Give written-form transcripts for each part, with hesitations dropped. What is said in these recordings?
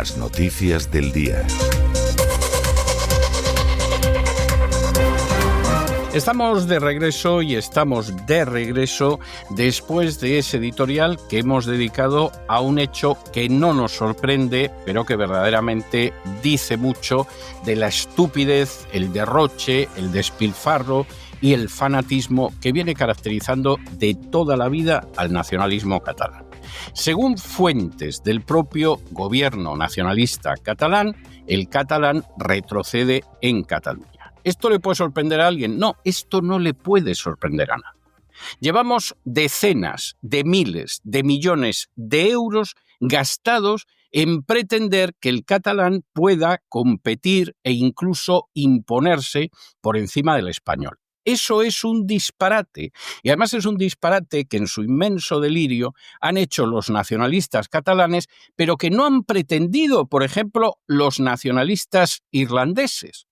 Las noticias del día. Estamos de regreso después de ese editorial que hemos dedicado a un hecho que no nos sorprende, pero que verdaderamente dice mucho de la estupidez, el derroche, el despilfarro y el fanatismo que viene caracterizando de toda la vida al nacionalismo catalán. Según fuentes del propio gobierno nacionalista catalán, el catalán retrocede en Cataluña. ¿Esto le puede sorprender a alguien? No, esto no le puede sorprender a nadie. Llevamos decenas de miles de millones de euros gastados en pretender que el catalán pueda competir e incluso imponerse por encima del español. Eso es un disparate. Y además es un disparate que en su inmenso delirio han hecho los nacionalistas catalanes, pero que no han pretendido, por ejemplo, los nacionalistas irlandeses.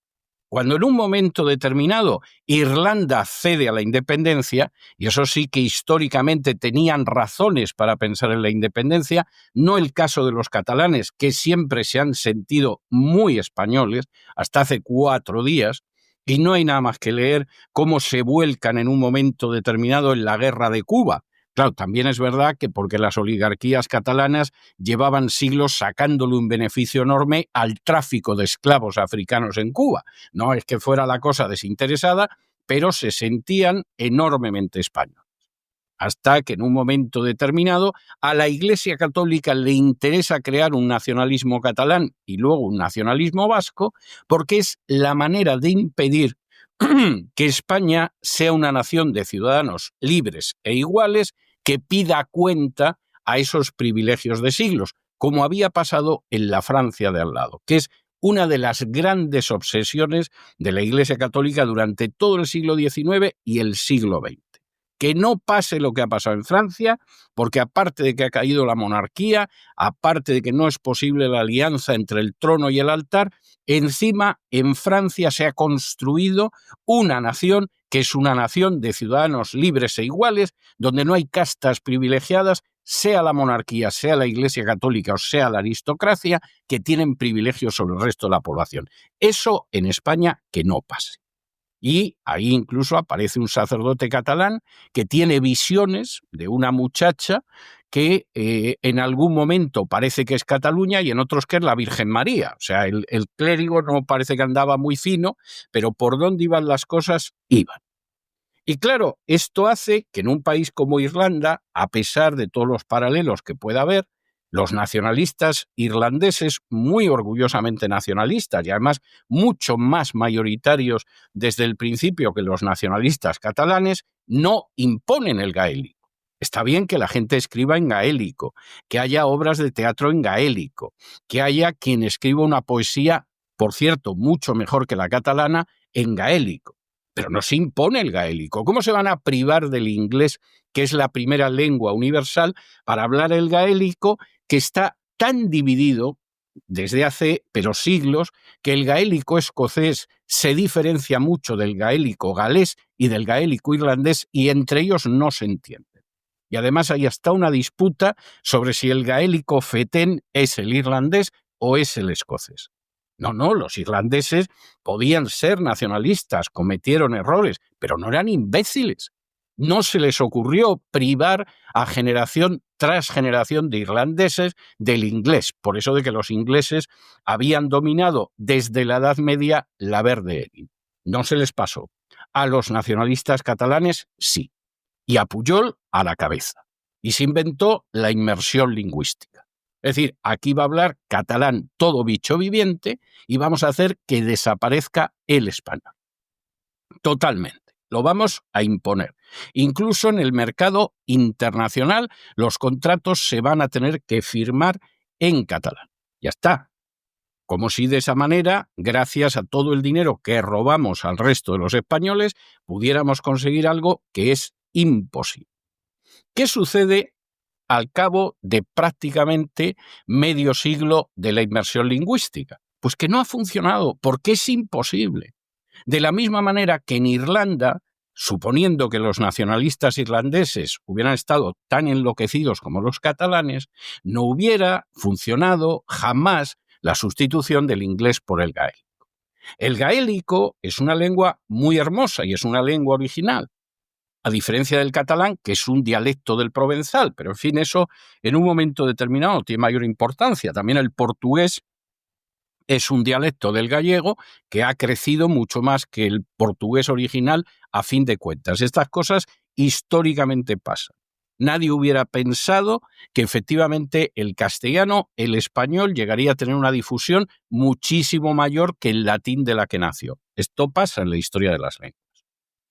Cuando en un momento determinado Irlanda cede a la independencia, y eso sí que históricamente tenían razones para pensar en la independencia, no el caso de los catalanes, que siempre se han sentido muy españoles, hasta hace 4 días, y no hay nada más que leer cómo se vuelcan en un momento determinado en la guerra de Cuba. Claro, también es verdad que porque las oligarquías catalanas llevaban siglos sacándole un beneficio enorme al tráfico de esclavos africanos en Cuba. No es que fuera la cosa desinteresada, pero se sentían enormemente españoles. Hasta que en un momento determinado a la Iglesia Católica le interesa crear un nacionalismo catalán y luego un nacionalismo vasco, porque es la manera de impedir que España sea una nación de ciudadanos libres e iguales que pida cuenta a esos privilegios de siglos, como había pasado en la Francia de al lado, que es una de las grandes obsesiones de la Iglesia Católica durante todo el siglo XIX y el siglo XX. Que no pase lo que ha pasado en Francia, porque aparte de que ha caído la monarquía, aparte de que no es posible la alianza entre el trono y el altar, encima en Francia se ha construido una nación que es una nación de ciudadanos libres e iguales, donde no hay castas privilegiadas, sea la monarquía, sea la Iglesia Católica o sea la aristocracia, que tienen privilegios sobre el resto de la población. Eso en España que no pase. Y ahí incluso aparece un sacerdote catalán que tiene visiones de una muchacha que en algún momento parece que es Cataluña y en otros que es la Virgen María. O sea, el clérigo no parece que andaba muy fino, pero por dónde iban las cosas, iban. Y claro, esto hace que en un país como Irlanda, a pesar de todos los paralelos que pueda haber, los nacionalistas irlandeses, muy orgullosamente nacionalistas y además mucho más mayoritarios desde el principio que los nacionalistas catalanes, no imponen el gaélico. Está bien que la gente escriba en gaélico, que haya obras de teatro en gaélico, que haya quien escriba una poesía, por cierto, mucho mejor que la catalana, en gaélico. Pero no se impone el gaélico. ¿Cómo se van a privar del inglés, que es la primera lengua universal, para hablar el gaélico, que está tan dividido desde hace siglos, que el gaélico escocés se diferencia mucho del gaélico galés y del gaélico irlandés y entre ellos no se entienden? Y además hay hasta una disputa sobre si el gaélico fetén es el irlandés o es el escocés. No, los irlandeses podían ser nacionalistas, cometieron errores, pero no eran imbéciles. No se les ocurrió privar a generación tras generación de irlandeses del inglés, por eso de que los ingleses habían dominado desde la Edad Media la verde Erin. No se les pasó. A los nacionalistas catalanes sí, y a Pujol a la cabeza. Y se inventó la inmersión lingüística. Es decir, aquí va a hablar catalán todo bicho viviente y vamos a hacer que desaparezca el español. Totalmente. Lo vamos a imponer. Incluso en el mercado internacional los contratos se van a tener que firmar en catalán. Ya está. Como si de esa manera, gracias a todo el dinero que robamos al resto de los españoles, pudiéramos conseguir algo que es imposible. ¿Qué sucede al cabo de prácticamente medio siglo de la inmersión lingüística? Pues que no ha funcionado, porque es imposible. De la misma manera que en Irlanda suponiendo que los nacionalistas irlandeses hubieran estado tan enloquecidos como los catalanes, no hubiera funcionado jamás la sustitución del inglés por el gaélico. El gaélico es una lengua muy hermosa y es una lengua original, a diferencia del catalán, que es un dialecto del provenzal, pero en fin, eso en un momento determinado tiene mayor importancia. También el portugués es un dialecto del gallego que ha crecido mucho más que el portugués original a fin de cuentas. Estas cosas históricamente pasan. Nadie hubiera pensado que efectivamente el castellano, el español, llegaría a tener una difusión muchísimo mayor que el latín de la que nació. Esto pasa en la historia de las lenguas.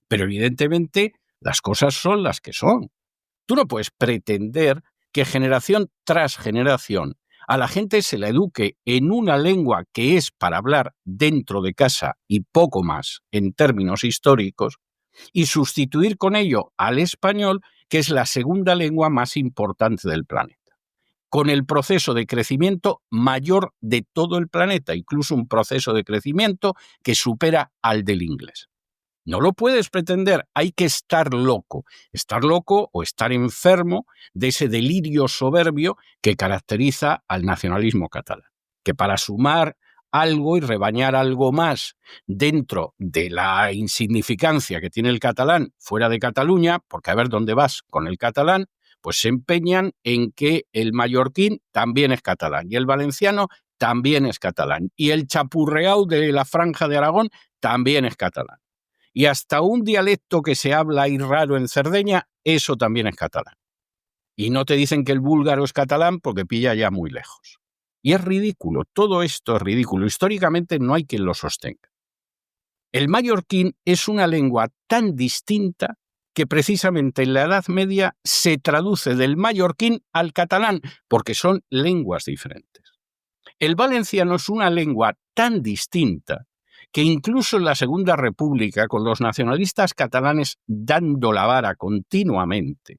Pero evidentemente las cosas son las que son. Tú no puedes pretender que generación tras generación a la gente se la eduque en una lengua que es para hablar dentro de casa y poco más en términos históricos y sustituir con ello al español, que es la segunda lengua más importante del planeta, con el proceso de crecimiento mayor de todo el planeta, incluso un proceso de crecimiento que supera al del inglés. No lo puedes pretender, hay que estar loco o estar enfermo de ese delirio soberbio que caracteriza al nacionalismo catalán, que para sumar algo y rebañar algo más dentro de la insignificancia que tiene el catalán fuera de Cataluña, porque a ver dónde vas con el catalán, pues se empeñan en que el mallorquín también es catalán y el valenciano también es catalán y el chapurreau de la Franja de Aragón también es catalán. Y hasta un dialecto que se habla ahí raro en Cerdeña, eso también es catalán. Y no te dicen que el búlgaro es catalán porque pilla ya muy lejos. Y es ridículo, todo esto es ridículo. Históricamente no hay quien lo sostenga. El mallorquín es una lengua tan distinta que precisamente en la Edad Media se traduce del mallorquín al catalán, porque son lenguas diferentes. El valenciano es una lengua tan distinta que incluso en la Segunda República, con los nacionalistas catalanes dando la vara continuamente,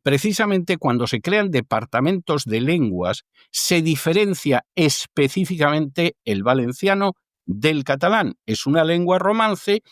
precisamente cuando se crean departamentos de lenguas, se diferencia específicamente el valenciano del catalán. Es una lengua romance,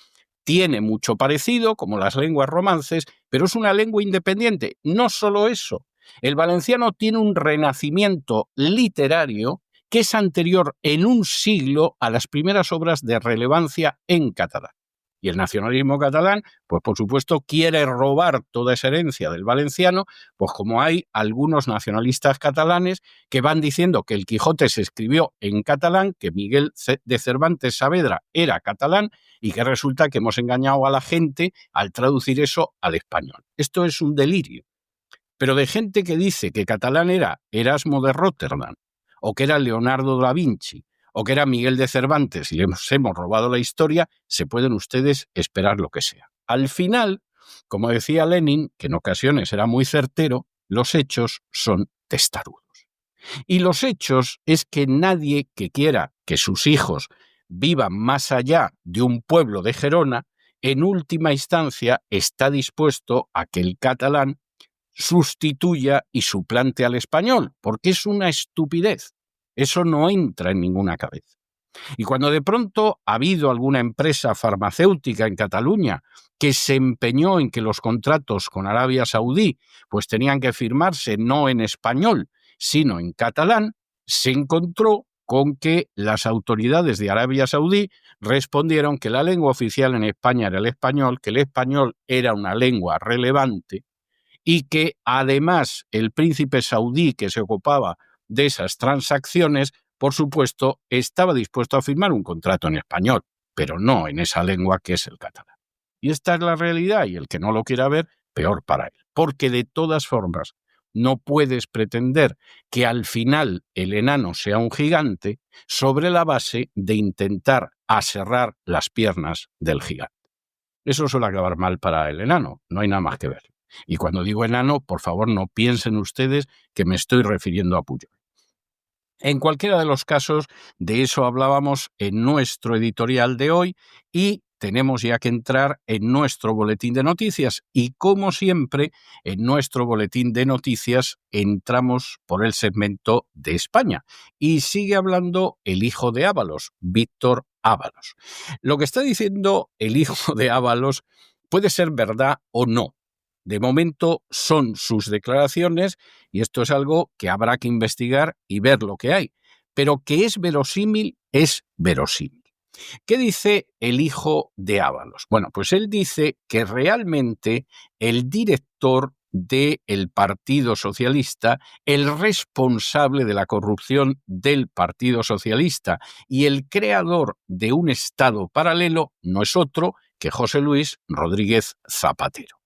tiene mucho parecido, como las lenguas romances, pero es una lengua independiente. No solo eso, el valenciano tiene un renacimiento literario que es anterior en un siglo a las primeras obras de relevancia en catalán. Y el nacionalismo catalán, pues por supuesto, quiere robar toda esa herencia del valenciano, pues como hay algunos nacionalistas catalanes que van diciendo que el Quijote se escribió en catalán, que Miguel de Cervantes Saavedra era catalán y que resulta que hemos engañado a la gente al traducir eso al español. Esto es un delirio. Pero de gente que dice que catalán era Erasmo de Róterdam, o que era Leonardo da Vinci, o que era Miguel de Cervantes y les hemos robado la historia, se pueden ustedes esperar lo que sea. Al final, como decía Lenin, que en ocasiones era muy certero, los hechos son testarudos. Y los hechos es que nadie que quiera que sus hijos vivan más allá de un pueblo de Gerona, en última instancia está dispuesto a que el catalán sustituya y suplante al español, porque es una estupidez. Eso no entra en ninguna cabeza. Y cuando de pronto ha habido alguna empresa farmacéutica en Cataluña que se empeñó en que los contratos con Arabia Saudí pues tenían que firmarse no en español, sino en catalán, se encontró con que las autoridades de Arabia Saudí respondieron que la lengua oficial en España era el español, que el español era una lengua relevante y que además el príncipe saudí que se ocupaba de esas transacciones, por supuesto, estaba dispuesto a firmar un contrato en español, pero no en esa lengua que es el catalán. Y esta es la realidad, y el que no lo quiera ver, peor para él. Porque de todas formas, no puedes pretender que al final el enano sea un gigante sobre la base de intentar aserrar las piernas del gigante. Eso suele acabar mal para el enano, no hay nada más que ver. Y cuando digo enano, por favor, no piensen ustedes que me estoy refiriendo a Pujol. En cualquiera de los casos, de eso hablábamos en nuestro editorial de hoy y tenemos ya que entrar en nuestro boletín de noticias. Y como siempre, en nuestro boletín de noticias entramos por el segmento de España. Y sigue hablando el hijo de Ábalos, Víctor Ábalos. Lo que está diciendo el hijo de Ábalos Puede ser verdad o no. De momento son sus declaraciones y esto es algo que habrá que investigar y ver lo que hay. Pero que es verosímil, es verosímil. ¿Qué dice el hijo de Ábalos? Bueno, pues él dice que realmente el director del Partido Socialista, el responsable de la corrupción del Partido Socialista y el creador de un Estado paralelo no es otro que José Luis Rodríguez Zapatero.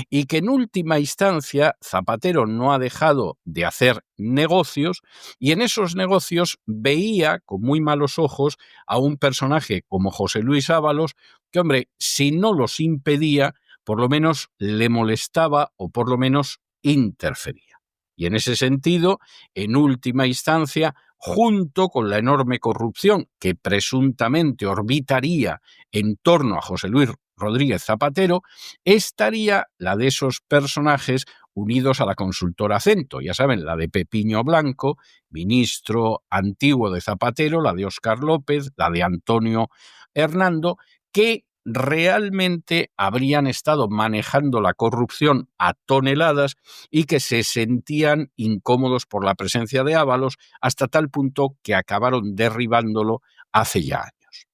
Y que en última instancia Zapatero no ha dejado de hacer negocios y en esos negocios veía con muy malos ojos a un personaje como José Luis Ábalos que, hombre, si no los impedía, por lo menos le molestaba o por lo menos interfería. Y en ese sentido, en última instancia, junto con la enorme corrupción que presuntamente orbitaría en torno a José Luis Rodríguez Zapatero, estaría la de esos personajes unidos a la consultora Acento, ya saben, la de Pepiño Blanco, ministro antiguo de Zapatero, la de Óscar López, la de Antonio Hernando, que realmente habrían estado manejando la corrupción a toneladas y que se sentían incómodos por la presencia de Ábalos hasta tal punto que acabaron derribándolo hace ya años.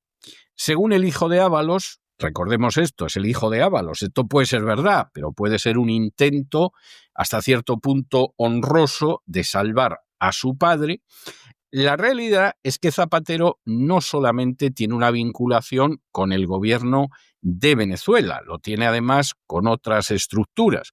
Según el hijo de Ábalos, recordemos esto, es el hijo de Ábalos, esto puede ser verdad, pero puede ser un intento hasta cierto punto honroso de salvar a su padre. La realidad es que Zapatero no solamente tiene una vinculación con el gobierno de Venezuela, lo tiene además con otras estructuras,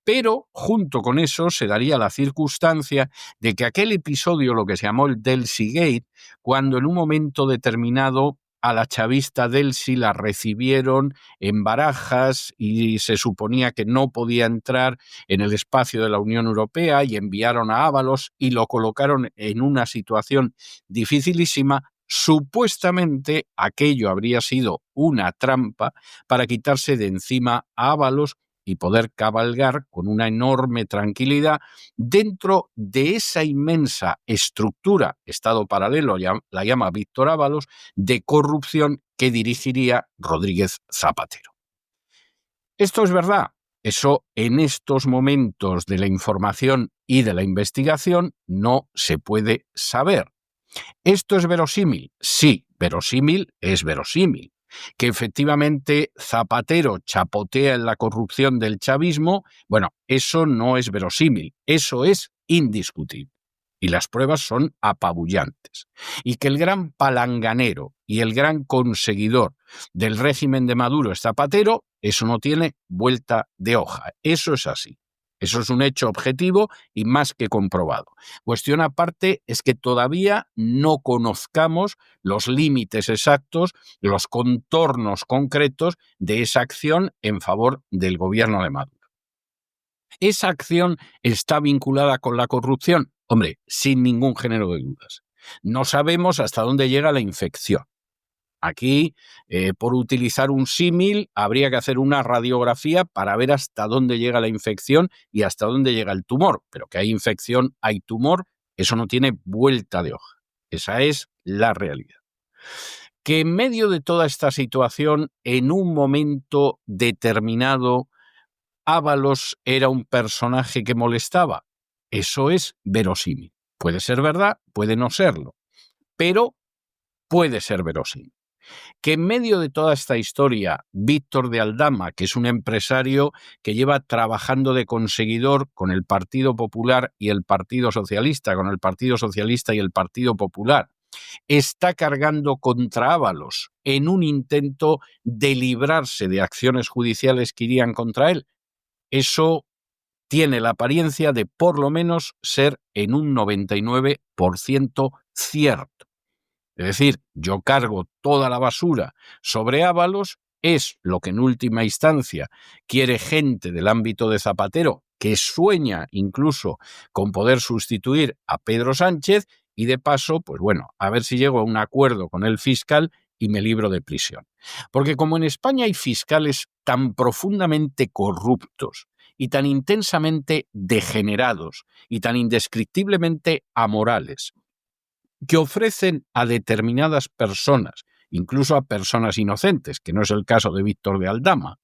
pero junto con eso se daría la circunstancia de que aquel episodio, lo que se llamó el Delcy Gate, cuando en un momento determinado a la chavista Delcy la recibieron en Barajas y se suponía que no podía entrar en el espacio de la Unión Europea y enviaron a Ábalos y lo colocaron en una situación dificilísima. Supuestamente aquello habría sido una trampa para quitarse de encima a Ábalos y poder cabalgar con una enorme tranquilidad dentro de esa inmensa estructura, Estado paralelo, la llama Víctor Ábalos, de corrupción que dirigiría Rodríguez Zapatero. ¿Esto es verdad? Eso en estos momentos de la información y de la investigación no se puede saber. ¿Esto es verosímil? Sí, verosímil es verosímil. Que efectivamente Zapatero chapotea en la corrupción del chavismo, bueno, eso no es verosímil, eso es indiscutible. Y las pruebas son apabullantes. Y que el gran palanganero y el gran conseguidor del régimen de Maduro es Zapatero, eso no tiene vuelta de hoja. Eso es así. Eso es un hecho objetivo y más que comprobado. Cuestión aparte es que todavía no conozcamos los límites exactos, los contornos concretos de esa acción en favor del gobierno de Maduro. ¿Esa acción está vinculada con la corrupción? Hombre, sin ningún género de dudas. No sabemos hasta dónde llega la infección. Aquí, por utilizar un símil, habría que hacer una radiografía para ver hasta dónde llega la infección y hasta dónde llega el tumor. Pero que hay infección, hay tumor, eso no tiene vuelta de hoja. Esa es la realidad. Que en medio de toda esta situación, en un momento determinado, Ábalos era un personaje que molestaba, eso es verosímil. Puede ser verdad, puede no serlo, pero puede ser verosímil. Que en medio de toda esta historia, Víctor de Aldama, que es un empresario que lleva trabajando de conseguidor con el Partido Popular y el Partido Socialista, con el Partido Socialista y el Partido Popular, está cargando contra Ábalos en un intento de librarse de acciones judiciales que irían contra él, eso tiene la apariencia de por lo menos ser en un 99% cierto. Es decir, yo cargo toda la basura sobre Ábalos, es lo que en última instancia quiere gente del ámbito de Zapatero, que sueña incluso con poder sustituir a Pedro Sánchez y de paso, pues bueno, a ver si llego a un acuerdo con el fiscal y me libro de prisión. Porque como en España hay fiscales tan profundamente corruptos y tan intensamente degenerados y tan indescriptiblemente amorales, que ofrecen a determinadas personas, incluso a personas inocentes, que no es el caso de Víctor de Aldama.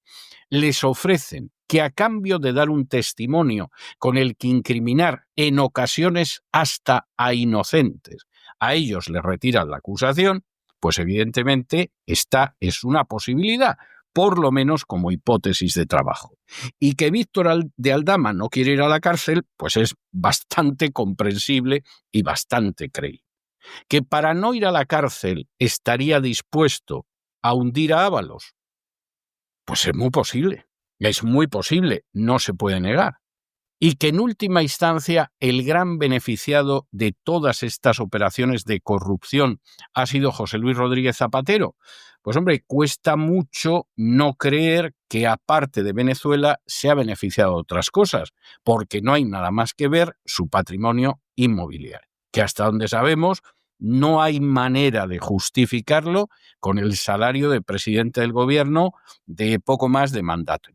Les ofrecen que a cambio de dar un testimonio con el que incriminar en ocasiones hasta a inocentes, a ellos les retiran la acusación, pues evidentemente esta es una posibilidad, por lo menos como hipótesis de trabajo. Y que Víctor de Aldama no quiere ir a la cárcel, pues es bastante comprensible y bastante creíble. Que para no ir a la cárcel estaría dispuesto a hundir a Ábalos, pues es muy posible, no se puede negar. Y que en última instancia el gran beneficiado de todas estas operaciones de corrupción ha sido José Luis Rodríguez Zapatero. Pues hombre, cuesta mucho no creer que aparte de Venezuela se ha beneficiado de otras cosas, porque no hay nada más que ver su patrimonio inmobiliario, que hasta donde sabemos no hay manera de justificarlo con el salario de presidente del gobierno de poco más de mandato.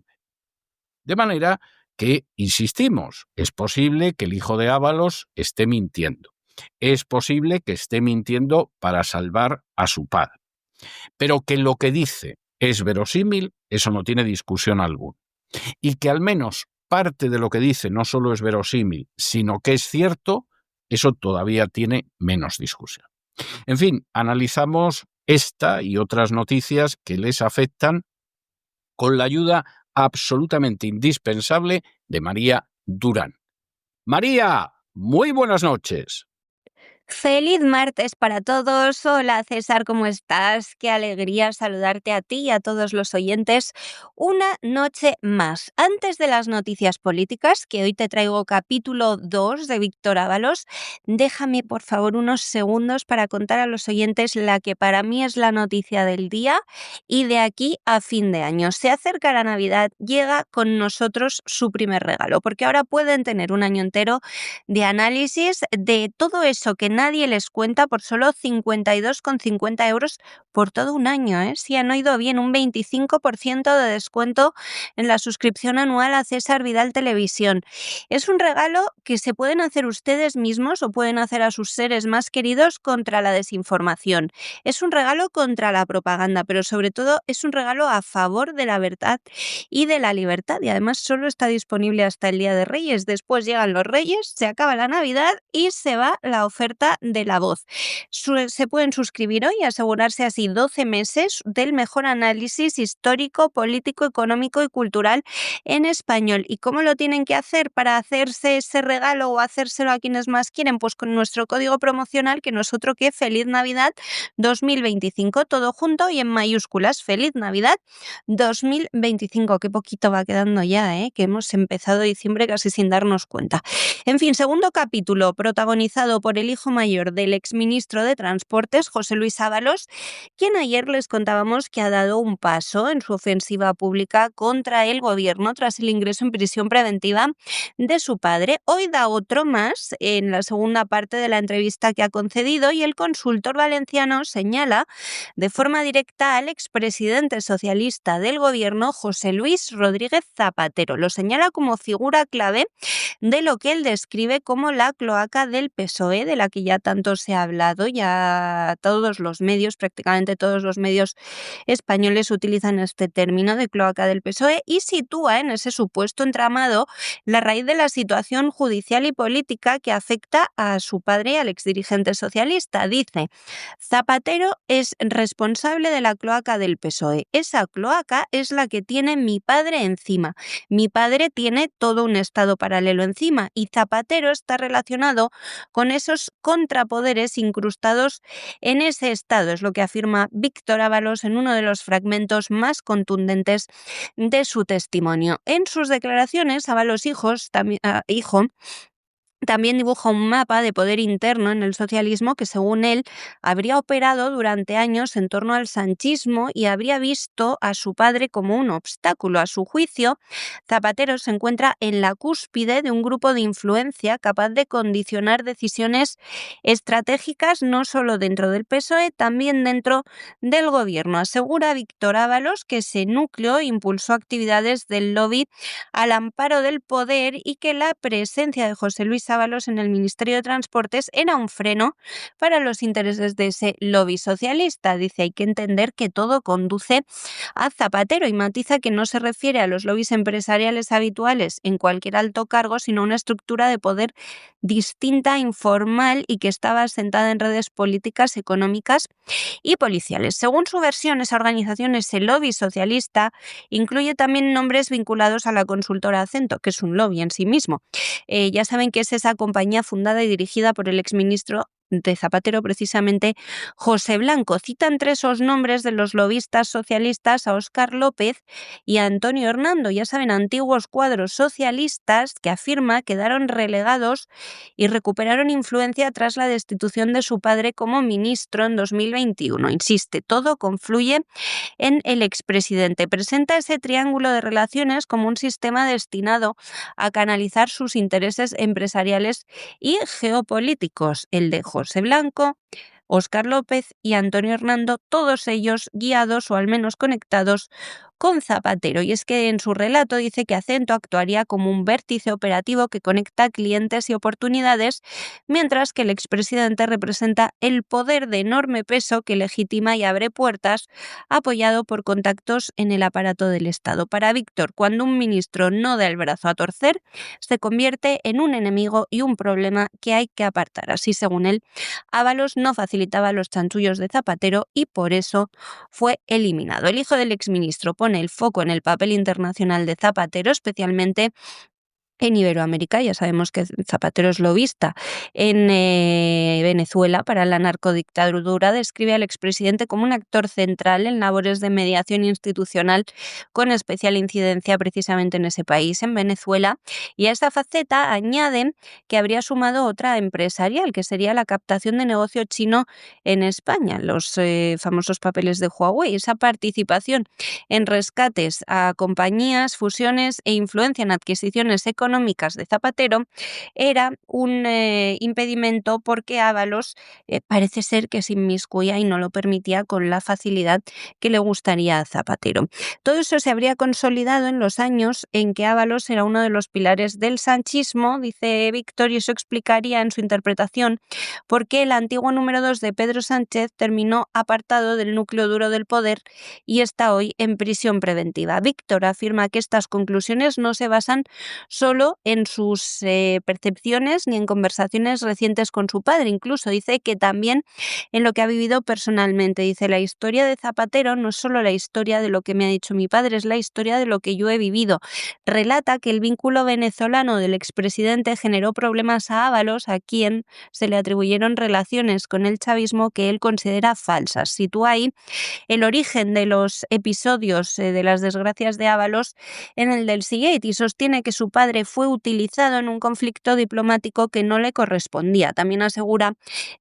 De manera que, insistimos, es posible que el hijo de Ábalos esté mintiendo. Es posible que esté mintiendo para salvar a su padre. Pero que lo que dice es verosímil, eso no tiene discusión alguna. Y que al menos parte de lo que dice no solo es verosímil, sino que es cierto, eso todavía tiene menos discusión. En fin, analizamos esta y otras noticias que les afectan con la ayuda absolutamente indispensable de María Durán. María, muy buenas noches. Feliz martes para todos. Hola César, ¿cómo estás? Qué alegría saludarte a ti y a todos los oyentes. Una noche más. Antes de las noticias políticas, que hoy te traigo capítulo 2 de Víctor Ábalos, déjame por favor unos segundos para contar a los oyentes la que para mí es la noticia del día y de aquí a fin de año. Se acerca la Navidad, llega con nosotros su primer regalo, porque ahora pueden tener un año entero de análisis de todo eso que nadie les cuenta por solo 52,50 euros por todo un año, ¿eh? Si han oído bien, un 25% de descuento en la suscripción anual a César Vidal Televisión. Es un regalo que se pueden hacer ustedes mismos o pueden hacer a sus seres más queridos contra la desinformación. Es un regalo contra la propaganda, pero sobre todo es un regalo a favor de la verdad y de la libertad. Y además solo está disponible hasta el Día de Reyes. Después llegan los Reyes, se acaba la Navidad y se va la oferta de La Voz. Se pueden suscribir hoy y asegurarse así 12 meses del mejor análisis histórico, político, económico y cultural en español. ¿Y cómo lo tienen que hacer para hacerse ese regalo o hacérselo a quienes más quieren? Pues con nuestro código promocional, que no es otro que Feliz Navidad 2025, todo junto y en mayúsculas. Feliz Navidad 2025. Qué poquito va quedando ya, que hemos empezado diciembre casi sin darnos cuenta. En fin, segundo capítulo protagonizado por el hijo mayor del exministro de Transportes, José Luis Ábalos, quien ayer les contábamos que ha dado un paso en su ofensiva pública contra el gobierno tras el ingreso en prisión preventiva de su padre. Hoy da otro más en la segunda parte de la entrevista que ha concedido y el consultor valenciano señala de forma directa al expresidente socialista del gobierno, José Luis Rodríguez Zapatero. Lo señala como figura clave de lo que él describe como la cloaca del PSOE, de la que ya tanto se ha hablado. Ya todos los medios, prácticamente todos los medios españoles utilizan este término de cloaca del PSOE y sitúa en ese supuesto entramado la raíz de la situación judicial y política que afecta a su padre, al exdirigente socialista. Dice: Zapatero es responsable de la cloaca del PSOE. Esa cloaca es la que tiene mi padre encima. Mi padre tiene todo un estado paralelo encima y Zapatero está relacionado con esos contrapoderes incrustados en ese estado. Es lo que afirma Víctor Ábalos en uno de los fragmentos más contundentes de su testimonio. En sus declaraciones, Ábalos hijo también dibuja un mapa de poder interno en el socialismo que, según él, habría operado durante años en torno al sanchismo y habría visto a su padre como un obstáculo. A su juicio, Zapatero se encuentra en la cúspide de un grupo de influencia capaz de condicionar decisiones estratégicas no solo dentro del PSOE, también dentro del gobierno. Asegura Víctor Ábalos que ese núcleo impulsó actividades del lobby al amparo del poder y que la presencia de José Luis Ábalos en el Ministerio de Transportes era un freno para los intereses de ese lobby socialista. Dice, hay que entender que todo conduce a Zapatero, y matiza que no se refiere a los lobbies empresariales habituales en cualquier alto cargo, sino a una estructura de poder distinta, informal y que estaba asentada en redes políticas, económicas y policiales. Según su versión, esa organización, ese lobby socialista, incluye también nombres vinculados a la consultora Acento, que es un lobby en sí mismo. Ya saben que es esa compañía fundada y dirigida por el exministro de Zapatero, precisamente José Blanco. Citan entre esos nombres de los lobistas socialistas a Óscar López y a Antonio Hernando, ya saben, antiguos cuadros socialistas que afirma quedaron relegados y recuperaron influencia tras la destitución de su padre como ministro en 2021. Insiste, todo confluye en el expresidente. Presenta ese triángulo de relaciones como un sistema destinado a canalizar sus intereses empresariales y geopolíticos, el de José Blanco, Óscar López y Antonio Hernando, todos ellos guiados o al menos conectados con Zapatero. Y es que en su relato dice que Acento actuaría como un vértice operativo que conecta clientes y oportunidades, mientras que el expresidente representa el poder de enorme peso que legitima y abre puertas, apoyado por contactos en el aparato del Estado. Para Víctor, cuando un ministro no da el brazo a torcer, se convierte en un enemigo y un problema que hay que apartar. Así, según él, Ábalos no facilitaba los chanchullos de Zapatero y por eso fue eliminado. El hijo del exministro pone el foco en el papel internacional de Zapatero, especialmente en Iberoamérica. Ya sabemos que Zapatero es lobista en Venezuela para la narcodictadura. Describe al expresidente como un actor central en labores de mediación institucional con especial incidencia precisamente en ese país, en Venezuela. Y a esa faceta añaden que habría sumado otra empresarial, que sería la captación de negocio chino en España, los famosos papeles de Huawei. Esa participación en rescates a compañías, fusiones e influencia en adquisiciones económicas de Zapatero era un impedimento, porque Ábalos parece ser que se inmiscuía y no lo permitía con la facilidad que le gustaría a Zapatero. Todo eso se habría consolidado en los años en que Ábalos era uno de los pilares del sanchismo, dice Víctor, y eso explicaría en su interpretación por qué el antiguo número 2 de Pedro Sánchez terminó apartado del núcleo duro del poder y está hoy en prisión preventiva. Víctor afirma que estas conclusiones no se basan solo en sus percepciones ni en conversaciones recientes con su padre. Incluso dice que también en lo que ha vivido personalmente. Dice, la historia de Zapatero no es solo la historia de lo que me ha dicho mi padre, es la historia de lo que yo he vivido. Relata que el vínculo venezolano del expresidente generó problemas a Ábalos, a quien se le atribuyeron relaciones con el chavismo que él considera falsas. Sitúa ahí el origen de los episodios de las desgracias de Ábalos en el del Seagate y sostiene que su padre fue utilizado en un conflicto diplomático que no le correspondía. También asegura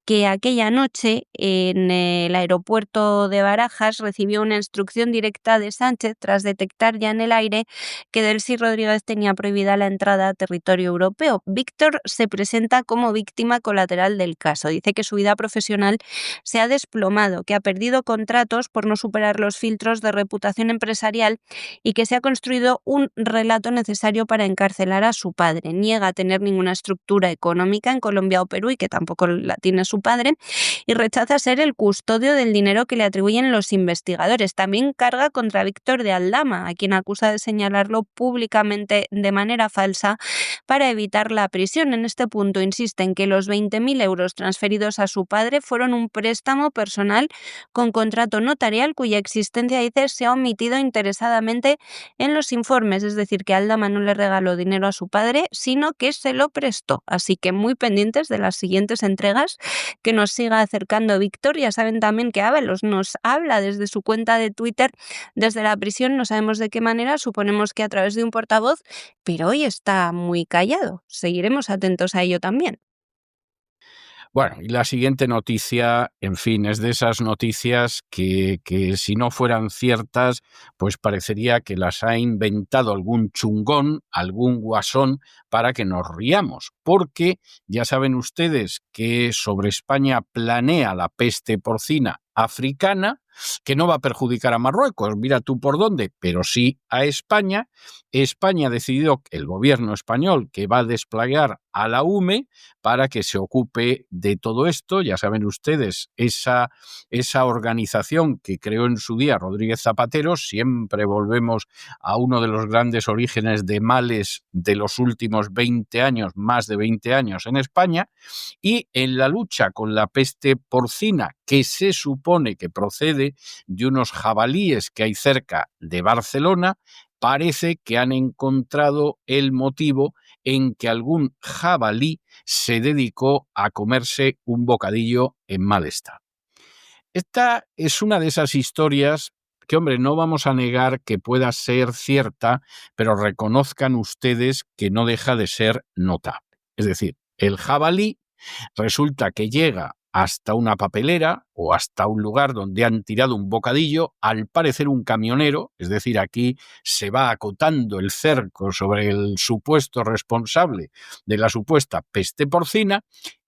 que aquella noche en el aeropuerto de Barajas recibió una instrucción directa de Sánchez tras detectar ya en el aire que Delcy Rodríguez tenía prohibida la entrada a territorio europeo. Víctor se presenta como víctima colateral del caso. Dice que su vida profesional se ha desplomado, que ha perdido contratos por no superar los filtros de reputación empresarial y que se ha construido un relato necesario para encarcelar a su padre. Niega tener ninguna estructura económica en Colombia o Perú y que tampoco la tiene su padre, y rechaza ser el custodio del dinero que le atribuyen los investigadores. También carga contra Víctor de Aldama, a quien acusa de señalarlo públicamente de manera falsa para evitar la prisión. En este punto insiste en que los 20.000 euros transferidos a su padre fueron un préstamo personal con contrato notarial cuya existencia, dice, se ha omitido interesadamente en los informes. Es decir, que Aldama no le regaló dinero a su padre, sino que se lo prestó. Así que muy pendientes de las siguientes entregas que nos siga acercando Víctor. Ya saben también que Ábalos nos habla desde su cuenta de Twitter, desde la prisión. No sabemos de qué manera, suponemos que a través de un portavoz, pero hoy está muy callado. Seguiremos atentos a ello también. Bueno, y la siguiente noticia, en fin, es de esas noticias que si no fueran ciertas, pues parecería que las ha inventado algún chungón, algún guasón, para que nos riamos. Porque ya saben ustedes que sobre España planea la peste porcina africana, que no va a perjudicar a Marruecos, mira tú por dónde, pero sí a España. España ha decidido, el gobierno español, que va a desplegar a la UME para que se ocupe de todo esto. Ya saben ustedes, esa organización que creó en su día Rodríguez Zapatero, siempre volvemos a uno de los grandes orígenes de males de los últimos 20 años, más de 20 años en España, y en la lucha con la peste porcina, que se supone que procede de unos jabalíes que hay cerca de Barcelona, parece que han encontrado el motivo en que algún jabalí se dedicó a comerse un bocadillo en mal estado. Esta es una de esas historias que, hombre, no vamos a negar que pueda ser cierta, pero reconozcan ustedes que no deja de ser notable. Es decir, el jabalí resulta que llega hasta una papelera o hasta un lugar donde han tirado un bocadillo, al parecer un camionero, es decir, aquí se va acotando el cerco sobre el supuesto responsable de la supuesta peste porcina.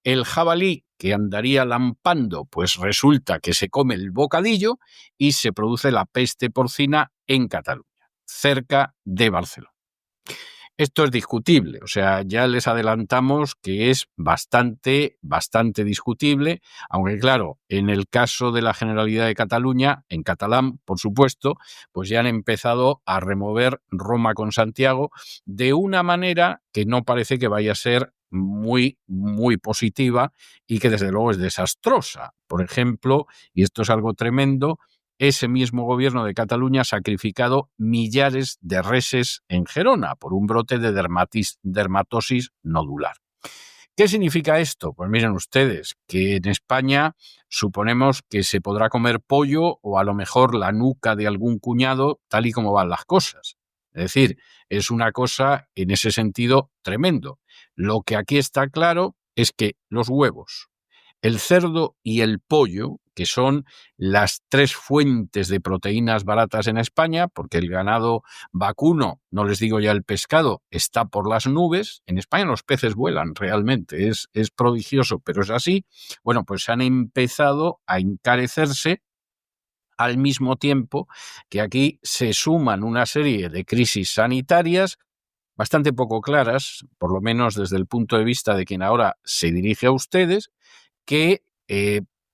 El jabalí que andaría lampando, pues resulta que se come el bocadillo y se produce la peste porcina en Cataluña, cerca de Barcelona. Esto es discutible, o sea, ya les adelantamos que es bastante discutible, aunque claro, en el caso de la Generalidad de Cataluña, en catalán, por supuesto, pues ya han empezado a remover Roma con Santiago de una manera que no parece que vaya a ser muy positiva y que desde luego es desastrosa. Por ejemplo, y esto es algo tremendo, ese mismo gobierno de Cataluña ha sacrificado millares de reses en Gerona por un brote de dermatosis nodular. ¿Qué significa esto? Pues miren ustedes, que en España suponemos que se podrá comer pollo o a lo mejor la nuca de algún cuñado, tal y como van las cosas. Es decir, es una cosa en ese sentido tremendo. Lo que aquí está claro es que los huevos, el cerdo y el pollo, que son las tres fuentes de proteínas baratas en España, porque el ganado vacuno, no les digo ya el pescado, está por las nubes. En España los peces vuelan realmente, es prodigioso, pero es así. Bueno, pues han empezado a encarecerse al mismo tiempo que aquí se suman una serie de crisis sanitarias bastante poco claras, por lo menos desde el punto de vista de quien ahora se dirige a ustedes, que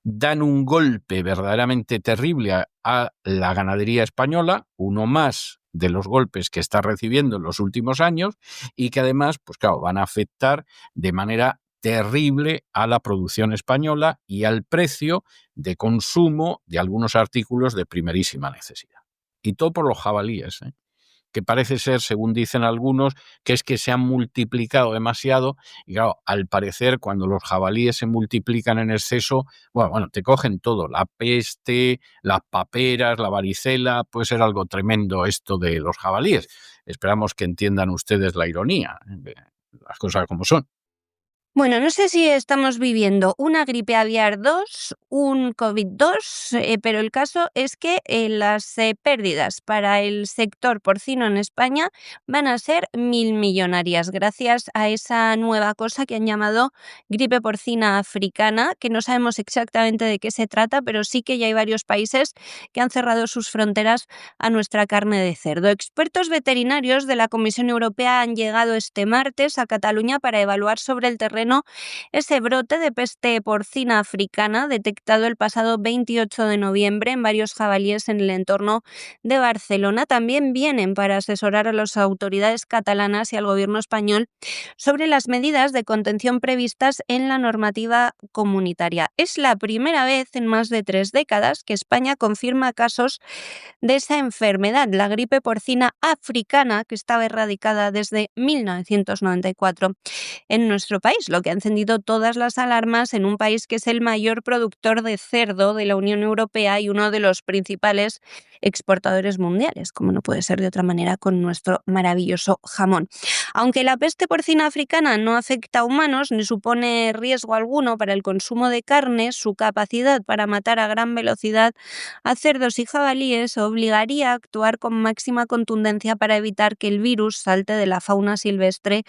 dan un golpe verdaderamente terrible a la ganadería española, uno más de los golpes que está recibiendo en los últimos años y que además, pues claro, van a afectar de manera terrible a la producción española y al precio de consumo de algunos artículos de primerísima necesidad. Y todo por los jabalíes, que parece ser, según dicen algunos, que es que se han multiplicado demasiado y claro, al parecer cuando los jabalíes se multiplican en exceso, bueno, te cogen todo, la peste, las paperas, la varicela, puede ser algo tremendo esto de los jabalíes. Esperamos que entiendan ustedes la ironía, las cosas como son. Bueno, no sé si estamos viviendo una gripe aviar 2, un COVID-2, pero el caso es que las pérdidas para el sector porcino en España van a ser 1.000 millonarias gracias a esa nueva cosa que han llamado gripe porcina africana, que no sabemos exactamente de qué se trata, pero sí que ya hay varios países que han cerrado sus fronteras a nuestra carne de cerdo. Expertos veterinarios de la Comisión Europea han llegado este martes a Cataluña para evaluar sobre el terreno ese brote de peste porcina africana detectado el pasado 28 de noviembre en varios jabalíes en el entorno de Barcelona. También vienen para asesorar a las autoridades catalanas y al gobierno español sobre las medidas de contención previstas en la normativa comunitaria. Es la primera vez en más de 3 décadas que España confirma casos de esa enfermedad, la gripe porcina africana, que estaba erradicada desde 1994 en nuestro país, lo que ha encendido todas las alarmas en un país que es el mayor productor de cerdo de la Unión Europea y uno de los principales exportadores mundiales, como no puede ser de otra manera con nuestro maravilloso jamón. Aunque la peste porcina africana no afecta a humanos ni supone riesgo alguno para el consumo de carne, su capacidad para matar a gran velocidad a cerdos y jabalíes obligaría a actuar con máxima contundencia para evitar que el virus salte de la fauna silvestre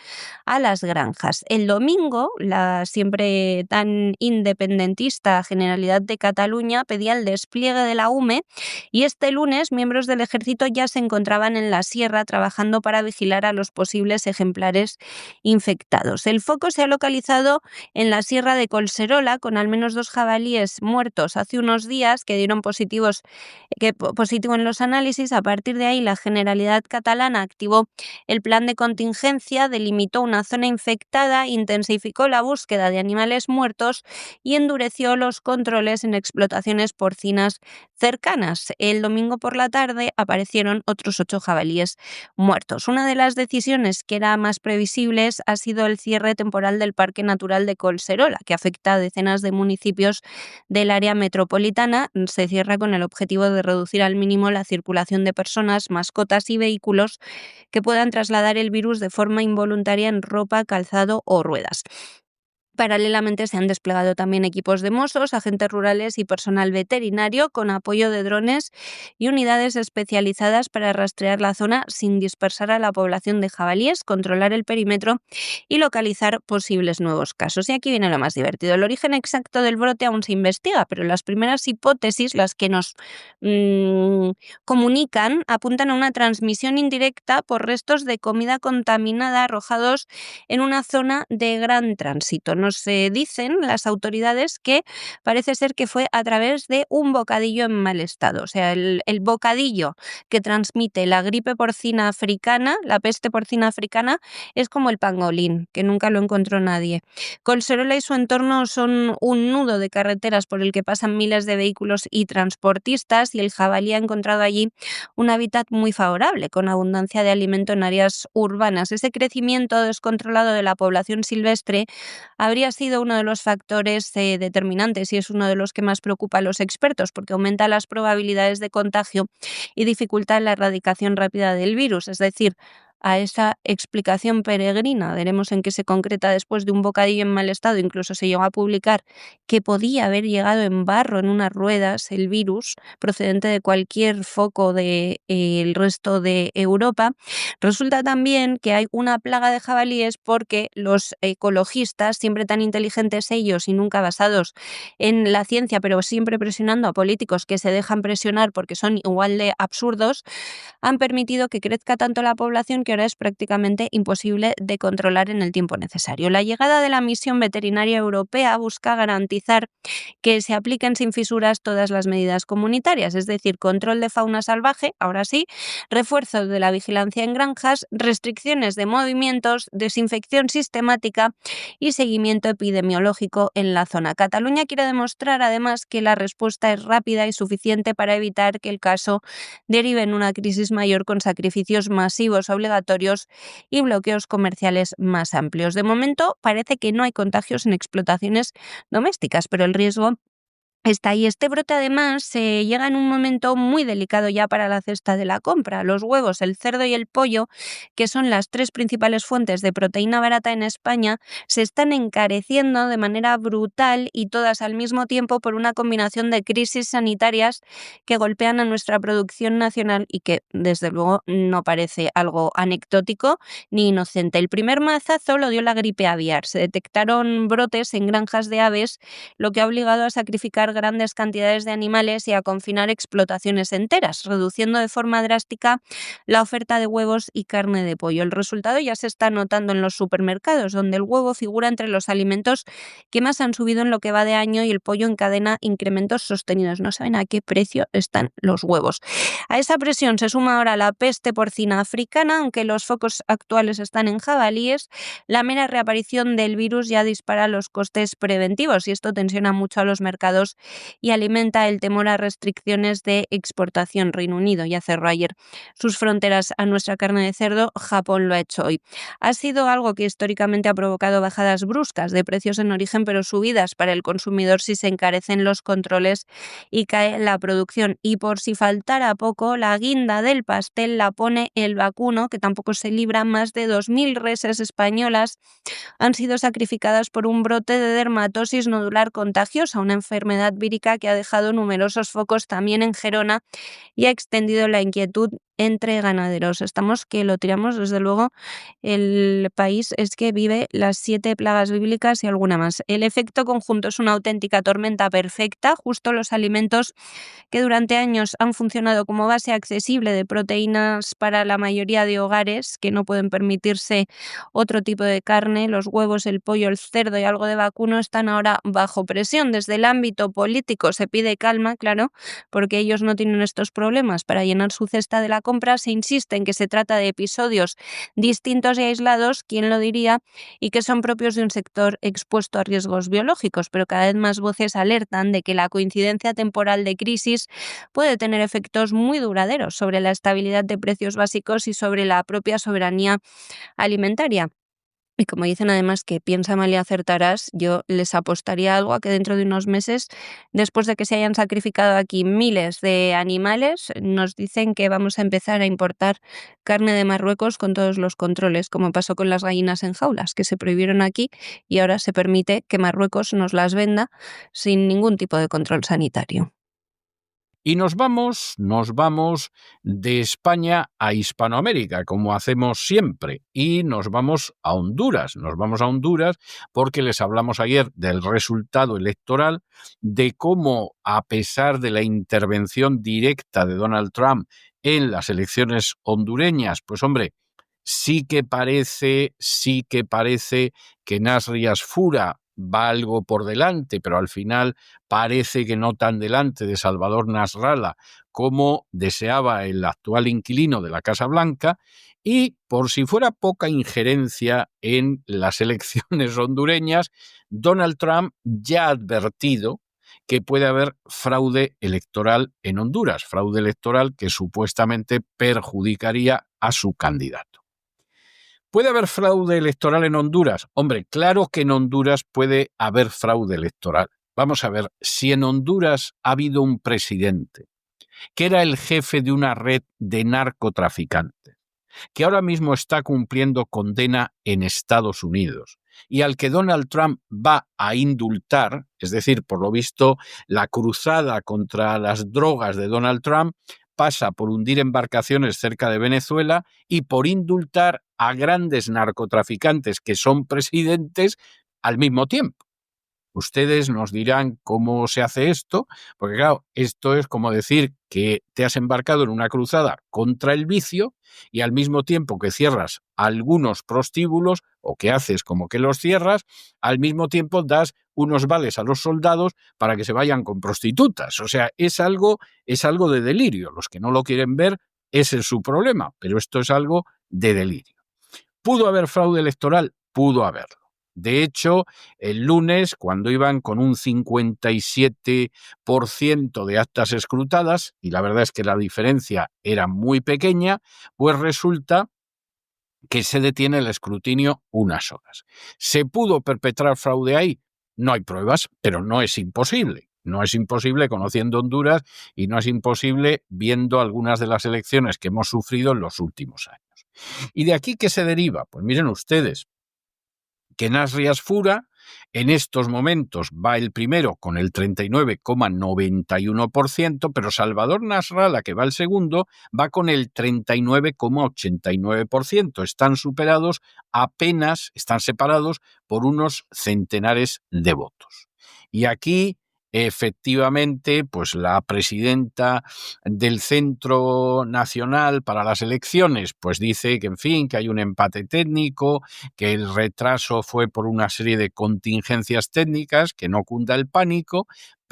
a las granjas. El domingo, la siempre tan independentista Generalidad de Cataluña pedía el despliegue de la UME y este lunes miembros del ejército ya se encontraban en la sierra trabajando para vigilar a los posibles ejemplares infectados. El foco se ha localizado en la sierra de Collserola, con al menos 2 jabalíes muertos hace unos días que dieron positivo en los análisis. A partir de ahí, la Generalidad catalana activó el plan de contingencia, delimitó una zona infectada, intensificó la búsqueda de animales muertos y endureció los controles en explotaciones porcinas cercanas. El domingo por la tarde aparecieron otros 8 jabalíes muertos. Una de las decisiones que era más previsibles ha sido el cierre temporal del Parque Natural de Collserola, que afecta a decenas de municipios del área metropolitana. Se cierra con el objetivo de reducir al mínimo la circulación de personas, mascotas y vehículos que puedan trasladar el virus de forma involuntaria en ropa, calzado o ruedas. Paralelamente se han desplegado también equipos de mossos, agentes rurales y personal veterinario con apoyo de drones y unidades especializadas para rastrear la zona sin dispersar a la población de jabalíes, controlar el perímetro y localizar posibles nuevos casos. Y aquí viene lo más divertido. El origen exacto del brote aún se investiga, pero las primeras hipótesis, las que nos comunican, apuntan a una transmisión indirecta por restos de comida contaminada arrojados en una zona de gran tránsito. Nos dicen las autoridades que parece ser que fue a través de un bocadillo en mal estado. O sea, el bocadillo que transmite la gripe porcina africana, la peste porcina africana, es como el pangolín, que nunca lo encontró nadie. Collserola y su entorno son un nudo de carreteras por el que pasan miles de vehículos y transportistas, y el jabalí ha encontrado allí un hábitat muy favorable, con abundancia de alimento en áreas urbanas. Ese crecimiento descontrolado de la población silvestre habría sido uno de los factores determinantes y es uno de los que más preocupa a los expertos, porque aumenta las probabilidades de contagio y dificulta la erradicación rápida del virus. Es decir, a esa explicación peregrina, veremos en qué se concreta después de un bocadillo en mal estado. Incluso se llegó a publicar que podía haber llegado en barro en unas ruedas el virus procedente de cualquier foco del resto de Europa. Resulta también que hay una plaga de jabalíes porque los ecologistas, siempre tan inteligentes ellos y nunca basados en la ciencia, pero siempre presionando a políticos que se dejan presionar porque son igual de absurdos, han permitido que crezca tanto la población que ahora es prácticamente imposible de controlar en el tiempo necesario. La llegada de la misión veterinaria europea busca garantizar que se apliquen sin fisuras todas las medidas comunitarias, es decir, control de fauna salvaje, ahora sí, refuerzo de la vigilancia en granjas, restricciones de movimientos, desinfección sistemática y seguimiento epidemiológico en la zona. Cataluña quiere demostrar además que la respuesta es rápida y suficiente para evitar que el caso derive en una crisis mayor con sacrificios masivos obligatorios y bloqueos comerciales más amplios. De momento parece que no hay contagios en explotaciones domésticas, pero el riesgo está ahí. Este brote además llega en un momento muy delicado ya para la cesta de la compra. Los huevos, el cerdo y el pollo, que son las 3 principales fuentes de proteína barata en España, se están encareciendo de manera brutal y todas al mismo tiempo por una combinación de crisis sanitarias que golpean a nuestra producción nacional y que desde luego no parece algo anecdótico ni inocente. El primer mazazo lo dio la gripe aviar. Se detectaron brotes en granjas de aves, lo que ha obligado a sacrificar grandes cantidades de animales y a confinar explotaciones enteras, reduciendo de forma drástica la oferta de huevos y carne de pollo. El resultado ya se está notando en los supermercados, donde el huevo figura entre los alimentos que más han subido en lo que va de año y el pollo encadena incrementos sostenidos. No saben a qué precio están los huevos. A esa presión se suma ahora la peste porcina africana, aunque los focos actuales están en jabalíes. La mera reaparición del virus ya dispara los costes preventivos y esto tensiona mucho a los mercados y alimenta el temor a restricciones de exportación. Reino Unido ya cerró ayer sus fronteras a nuestra carne de cerdo, Japón lo ha hecho hoy. Ha sido algo que históricamente ha provocado bajadas bruscas de precios en origen, pero subidas para el consumidor si se encarecen los controles y cae la producción. Y por si faltara poco, la guinda del pastel la pone el vacuno, que tampoco se libra. Más de 2.000 reses españolas han sido sacrificadas por un brote de dermatosis nodular contagiosa, una enfermedad vírica que ha dejado numerosos focos también en Gerona y ha extendido la inquietud entre ganaderos. Estamos que lo tiramos, desde luego. El país es que vive las 7 plagas bíblicas y alguna más. El efecto conjunto es una auténtica tormenta perfecta. Justo los alimentos que durante años han funcionado como base accesible de proteínas para la mayoría de hogares que no pueden permitirse otro tipo de carne, los huevos, el pollo, el cerdo y algo de vacuno, están ahora bajo presión. Desde el ámbito político se pide calma, claro, porque ellos no tienen estos problemas para llenar su cesta de la compra. Se insiste en que se trata de episodios distintos y aislados, ¿quién lo diría?, y que son propios de un sector expuesto a riesgos biológicos, pero cada vez más voces alertan de que la coincidencia temporal de crisis puede tener efectos muy duraderos sobre la estabilidad de precios básicos y sobre la propia soberanía alimentaria. Y como dicen además que piensa mal y acertarás, yo les apostaría algo a que dentro de unos meses, después de que se hayan sacrificado aquí miles de animales, nos dicen que vamos a empezar a importar carne de Marruecos con todos los controles, como pasó con las gallinas en jaulas, que se prohibieron aquí y ahora se permite que Marruecos nos las venda sin ningún tipo de control sanitario. Y nos vamos de España a Hispanoamérica, como hacemos siempre, y nos vamos a Honduras. Nos vamos a Honduras porque les hablamos ayer del resultado electoral, de cómo, a pesar de la intervención directa de Donald Trump en las elecciones hondureñas, pues hombre, sí que parece que Nasri Asfura va algo por delante, pero al final parece que no tan delante de Salvador Nasralla como deseaba el actual inquilino de la Casa Blanca. Y por si fuera poca injerencia en las elecciones hondureñas, Donald Trump ya ha advertido que puede haber fraude electoral en Honduras, fraude electoral que supuestamente perjudicaría a su candidato. ¿Puede haber fraude electoral en Honduras? Hombre, claro que en Honduras puede haber fraude electoral. Vamos a ver, si en Honduras ha habido un presidente que era el jefe de una red de narcotraficantes, que ahora mismo está cumpliendo condena en Estados Unidos y al que Donald Trump va a indultar, es decir, por lo visto, la cruzada contra las drogas de Donald Trump pasa por hundir embarcaciones cerca de Venezuela y por indultar a grandes narcotraficantes que son presidentes al mismo tiempo. Ustedes nos dirán cómo se hace esto, porque claro, esto es como decir que te has embarcado en una cruzada contra el vicio y al mismo tiempo que cierras algunos prostíbulos o que haces como que los cierras, al mismo tiempo das unos vales a los soldados para que se vayan con prostitutas. O sea, es algo de delirio. Los que no lo quieren ver, ese es su problema, pero esto es algo de delirio. ¿Pudo haber fraude electoral? Pudo haberlo. De hecho, el lunes, cuando iban con un 57% de actas escrutadas, y la verdad es que la diferencia era muy pequeña, pues resulta que se detiene el escrutinio unas horas. ¿Se pudo perpetrar fraude ahí? No hay pruebas, pero no es imposible. No es imposible conociendo Honduras y no es imposible viendo algunas de las elecciones que hemos sufrido en los últimos años. ¿Y de aquí qué se deriva? Pues miren ustedes, que Nasri Asfura en estos momentos va el primero con el 39,91%, pero Salvador Nasralla, que va el segundo, va con el 39,89%. Están separados por unos centenares de votos. Y aquí, efectivamente, pues la presidenta del Centro Nacional para las Elecciones, pues dice que, en fin, que hay un empate técnico, que el retraso fue por una serie de contingencias técnicas, que no cunda el pánico,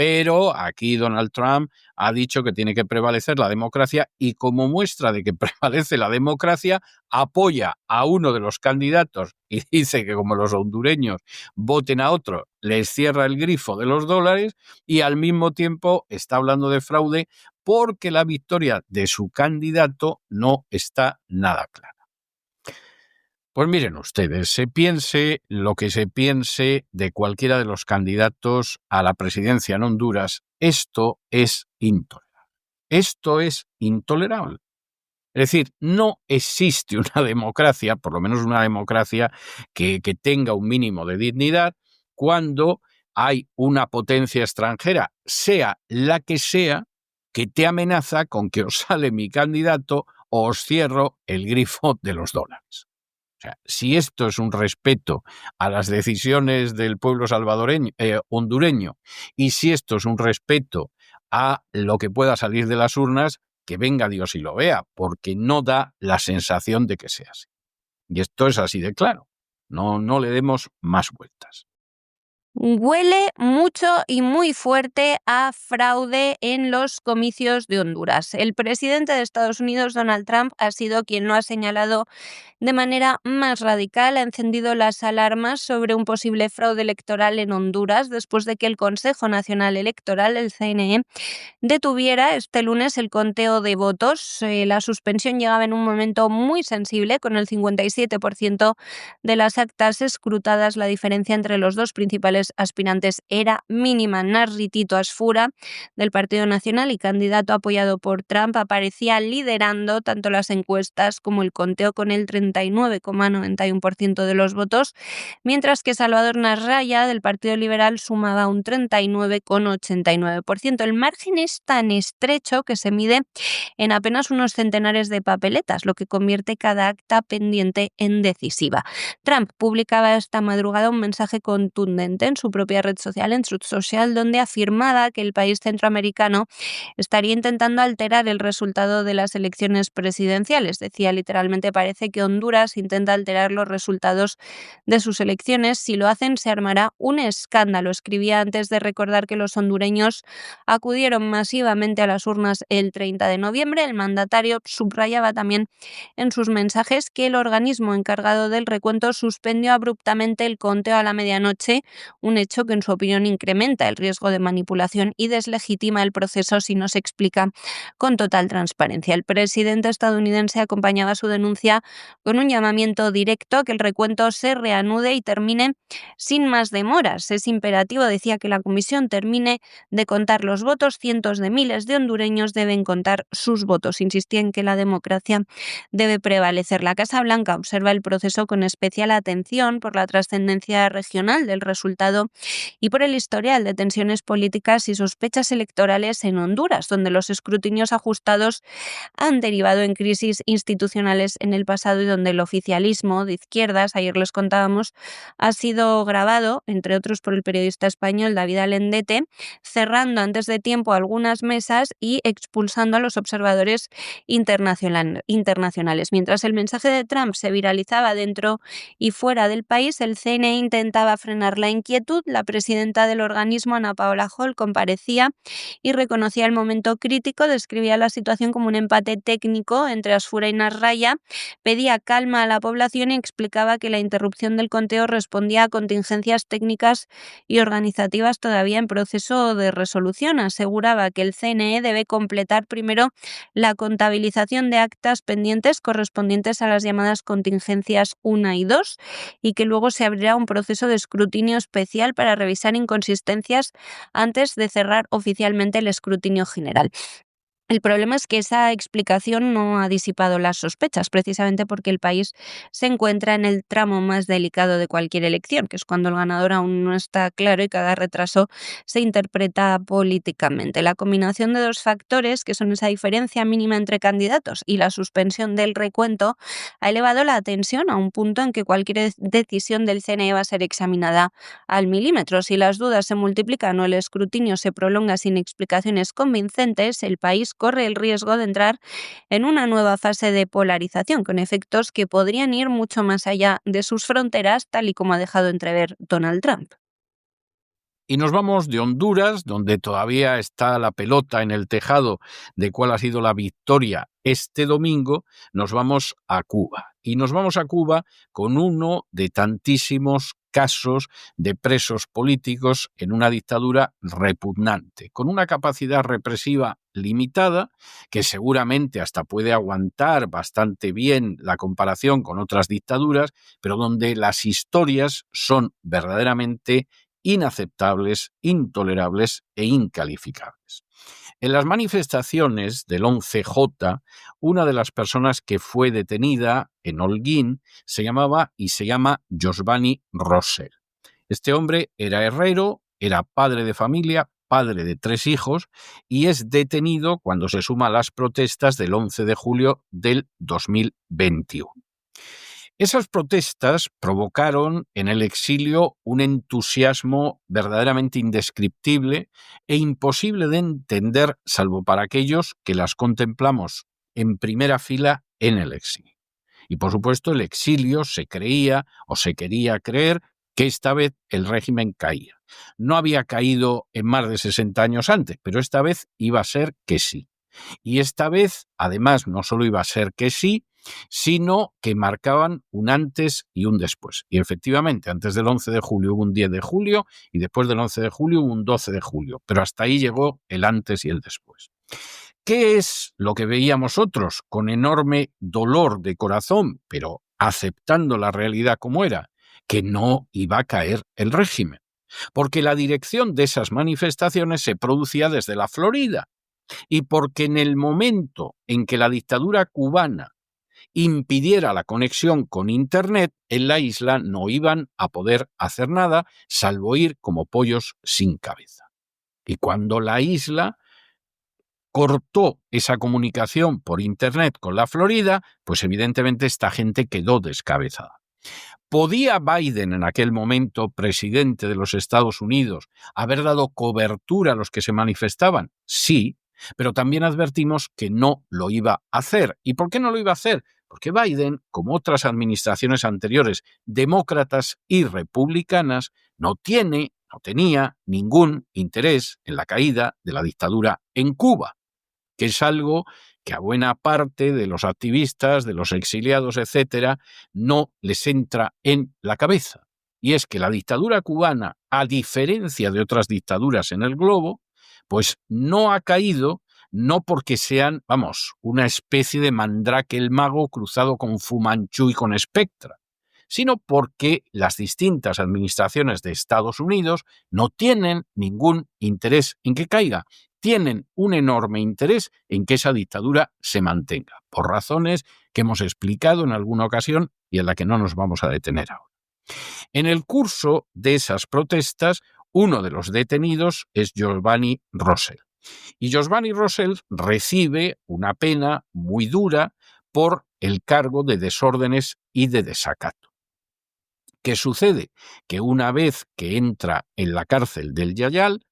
Pero aquí Donald Trump ha dicho que tiene que prevalecer la democracia y como muestra de que prevalece la democracia, apoya a uno de los candidatos y dice que como los hondureños voten a otro, les cierra el grifo de los dólares y al mismo tiempo está hablando de fraude porque la victoria de su candidato no está nada clara. Pues miren ustedes, se piense lo que se piense de cualquiera de los candidatos a la presidencia en Honduras, esto es intolerable. Esto es intolerable. Es decir, no existe una democracia, por lo menos una democracia que tenga un mínimo de dignidad, cuando hay una potencia extranjera, sea la que te amenaza con que os sale mi candidato o os cierro el grifo de los dólares. O sea, si esto es un respeto a las decisiones del pueblo hondureño, y si esto es un respeto a lo que pueda salir de las urnas, que venga Dios y lo vea, porque no da la sensación de que sea así. Y esto es así de claro. No le demos más vueltas. Huele mucho y muy fuerte a fraude en los comicios de Honduras. El presidente de Estados Unidos, Donald Trump, ha sido quien lo ha señalado de manera más radical. Ha encendido las alarmas sobre un posible fraude electoral en Honduras después de que el Consejo Nacional Electoral, el CNE, detuviera este lunes el conteo de votos. La suspensión llegaba en un momento muy sensible, con el 57% de las actas escrutadas. La diferencia entre los dos principales aspirantes era mínima. Narri Tito Asfura, del Partido Nacional y candidato apoyado por Trump, aparecía liderando tanto las encuestas como el conteo con el 39,91% de los votos, mientras que Salvador Narraya, del Partido Liberal, sumaba un 39,89%. El margen es tan estrecho que se mide en apenas unos centenares de papeletas, lo que convierte cada acta pendiente en decisiva. Trump publicaba esta madrugada un mensaje contundente en su propia red social, en Truth Social, donde afirmaba que el país centroamericano estaría intentando alterar el resultado de las elecciones presidenciales. Decía literalmente: parece que Honduras intenta alterar los resultados de sus elecciones. Si lo hacen, se armará un escándalo. Escribía antes de recordar que los hondureños acudieron masivamente a las urnas el 30 de noviembre. El mandatario subrayaba también en sus mensajes que el organismo encargado del recuento suspendió abruptamente el conteo a la medianoche, un hecho que en su opinión incrementa el riesgo de manipulación y deslegitima el proceso si no se explica con total transparencia. El presidente estadounidense acompañaba su denuncia con un llamamiento directo a que el recuento se reanude y termine sin más demoras. Es imperativo, decía, que la comisión termine de contar los votos. Cientos de miles de hondureños deben contar sus votos. Insistía en que la democracia debe prevalecer. La Casa Blanca observa el proceso con especial atención por la trascendencia regional del resultado y por el historial de tensiones políticas y sospechas electorales en Honduras, donde los escrutinios ajustados han derivado en crisis institucionales en el pasado y donde el oficialismo de izquierdas, ayer les contábamos, ha sido grabado, entre otros por el periodista español David Alendete, cerrando antes de tiempo algunas mesas y expulsando a los observadores internacionales. Mientras el mensaje de Trump se viralizaba dentro y fuera del país, el CNE intentaba frenar la inquietud. La presidenta del organismo, Ana Paola Hall, comparecía y reconocía el momento crítico, describía la situación como un empate técnico entre Asfura y Narraya, pedía calma a la población y explicaba que la interrupción del conteo respondía a contingencias técnicas y organizativas todavía en proceso de resolución. Aseguraba que el CNE debe completar primero la contabilización de actas pendientes correspondientes a las llamadas contingencias 1 y 2 y que luego se abrirá un proceso de escrutinio especial para revisar inconsistencias antes de cerrar oficialmente el escrutinio general. El problema es que esa explicación no ha disipado las sospechas, precisamente porque el país se encuentra en el tramo más delicado de cualquier elección, que es cuando el ganador aún no está claro y cada retraso se interpreta políticamente. La combinación de dos factores, que son esa diferencia mínima entre candidatos y la suspensión del recuento, ha elevado la tensión a un punto en que cualquier decisión del CNE va a ser examinada al milímetro. Si las dudas se multiplican o el escrutinio se prolonga sin explicaciones convincentes, el país corre el riesgo de entrar en una nueva fase de polarización, con efectos que podrían ir mucho más allá de sus fronteras, tal y como ha dejado entrever Donald Trump. Y nos vamos de Honduras, donde todavía está la pelota en el tejado de cuál ha sido la victoria este domingo, nos vamos a Cuba. Y nos vamos a Cuba con uno de tantísimos casos de presos políticos en una dictadura repugnante, con una capacidad represiva limitada, que seguramente hasta puede aguantar bastante bien la comparación con otras dictaduras, pero donde las historias son verdaderamente inaceptables, intolerables e incalificables. En las manifestaciones del 11J, una de las personas que fue detenida en Holguín se llamaba y se llama Josvany Rosell. Este hombre era herrero, era padre de familia, padre de 3 hijos y es detenido cuando se suma a las protestas del 11 de julio del 2021. Esas protestas provocaron en el exilio un entusiasmo verdaderamente indescriptible e imposible de entender, salvo para aquellos que las contemplamos en primera fila en el exilio. Y por supuesto el exilio se creía o se quería creer que esta vez el régimen caía. No había caído en más de 60 años antes, pero esta vez iba a ser que sí. Y esta vez, además, no solo iba a ser que sí, sino que marcaban un antes y un después. Y efectivamente, antes del 11 de julio hubo un 10 de julio y después del 11 de julio hubo un 12 de julio. Pero hasta ahí llegó el antes y el después. ¿Qué es lo que veíamos otros con enorme dolor de corazón, pero aceptando la realidad como era? Que no iba a caer el régimen. Porque la dirección de esas manifestaciones se producía desde la Florida. Y porque en el momento en que la dictadura cubana impidiera la conexión con Internet, en la isla no iban a poder hacer nada, salvo ir como pollos sin cabeza. Y cuando la isla cortó esa comunicación por Internet con la Florida, pues evidentemente esta gente quedó descabezada. ¿Podía Biden, en aquel momento presidente de los Estados Unidos, haber dado cobertura a los que se manifestaban? Sí, pero también advertimos que no lo iba a hacer. ¿Y por qué no lo iba a hacer? Porque Biden, como otras administraciones anteriores, demócratas y republicanas, no tenía ningún interés en la caída de la dictadura en Cuba, que es algo que a buena parte de los activistas, de los exiliados, etcétera, no les entra en la cabeza. Y es que la dictadura cubana, a diferencia de otras dictaduras en el globo, pues no ha caído, no porque sean, una especie de Mandrake el mago cruzado con Fu Manchu y con Spectra, sino porque las distintas administraciones de Estados Unidos no tienen ningún interés en que caiga. Tienen un enorme interés en que esa dictadura se mantenga, por razones que hemos explicado en alguna ocasión y en la que no nos vamos a detener ahora. En el curso de esas protestas, uno de los detenidos es Josvany Rosell. Y Josvany Rosell recibe una pena muy dura por el cargo de desórdenes y de desacato. ¿Qué sucede? Que una vez que entra en la cárcel del Yayal,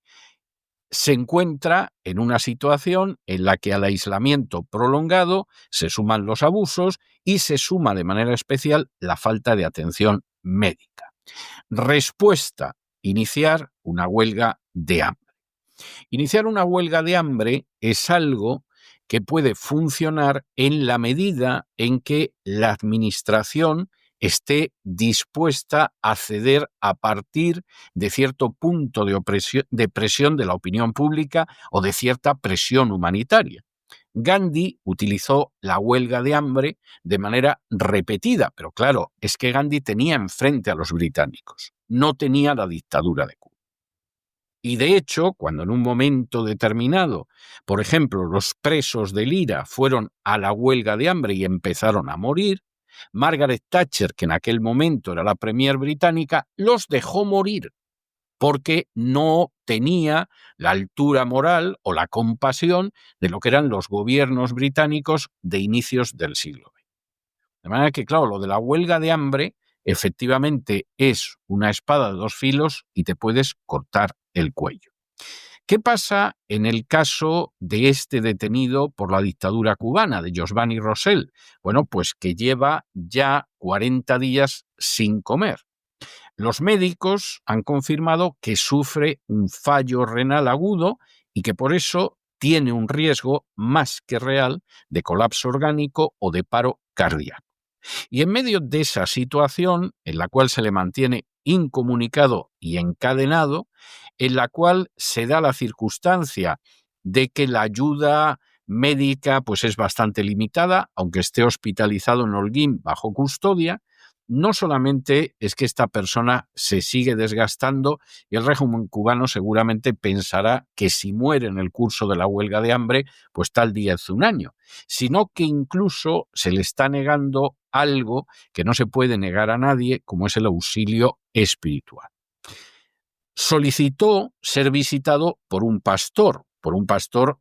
se encuentra en una situación en la que al aislamiento prolongado se suman los abusos y se suma de manera especial la falta de atención médica. Respuesta: iniciar una huelga de hambre. Iniciar una huelga de hambre es algo que puede funcionar en la medida en que la administración esté dispuesta a ceder a partir de cierto punto de presión de la opinión pública o de cierta presión humanitaria. Gandhi utilizó la huelga de hambre de manera repetida, pero claro, es que Gandhi tenía enfrente a los británicos, no tenía la dictadura de Cuba. Y de hecho, cuando en un momento determinado, por ejemplo, los presos del IRA fueron a la huelga de hambre y empezaron a morir, Margaret Thatcher, que en aquel momento era la premier británica, los dejó morir porque no tenía la altura moral o la compasión de lo que eran los gobiernos británicos de inicios del siglo XX. De manera que, claro, lo de la huelga de hambre efectivamente es una espada de 2 filos y te puedes cortar el cuello. ¿Qué pasa en el caso de este detenido por la dictadura cubana, de Josvany Rosell? Bueno, pues que lleva ya 40 días sin comer. Los médicos han confirmado que sufre un fallo renal agudo y que por eso tiene un riesgo más que real de colapso orgánico o de paro cardíaco. Y en medio de esa situación, en la cual se le mantiene incomunicado y encadenado, en la cual se da la circunstancia de que la ayuda médica pues es bastante limitada, aunque esté hospitalizado en Holguín bajo custodia, no solamente es que esta persona se sigue desgastando y el régimen cubano seguramente pensará que si muere en el curso de la huelga de hambre, pues tal día hace un año, sino que incluso se le está negando algo que no se puede negar a nadie, como es el auxilio espiritual. Solicitó ser visitado por un pastor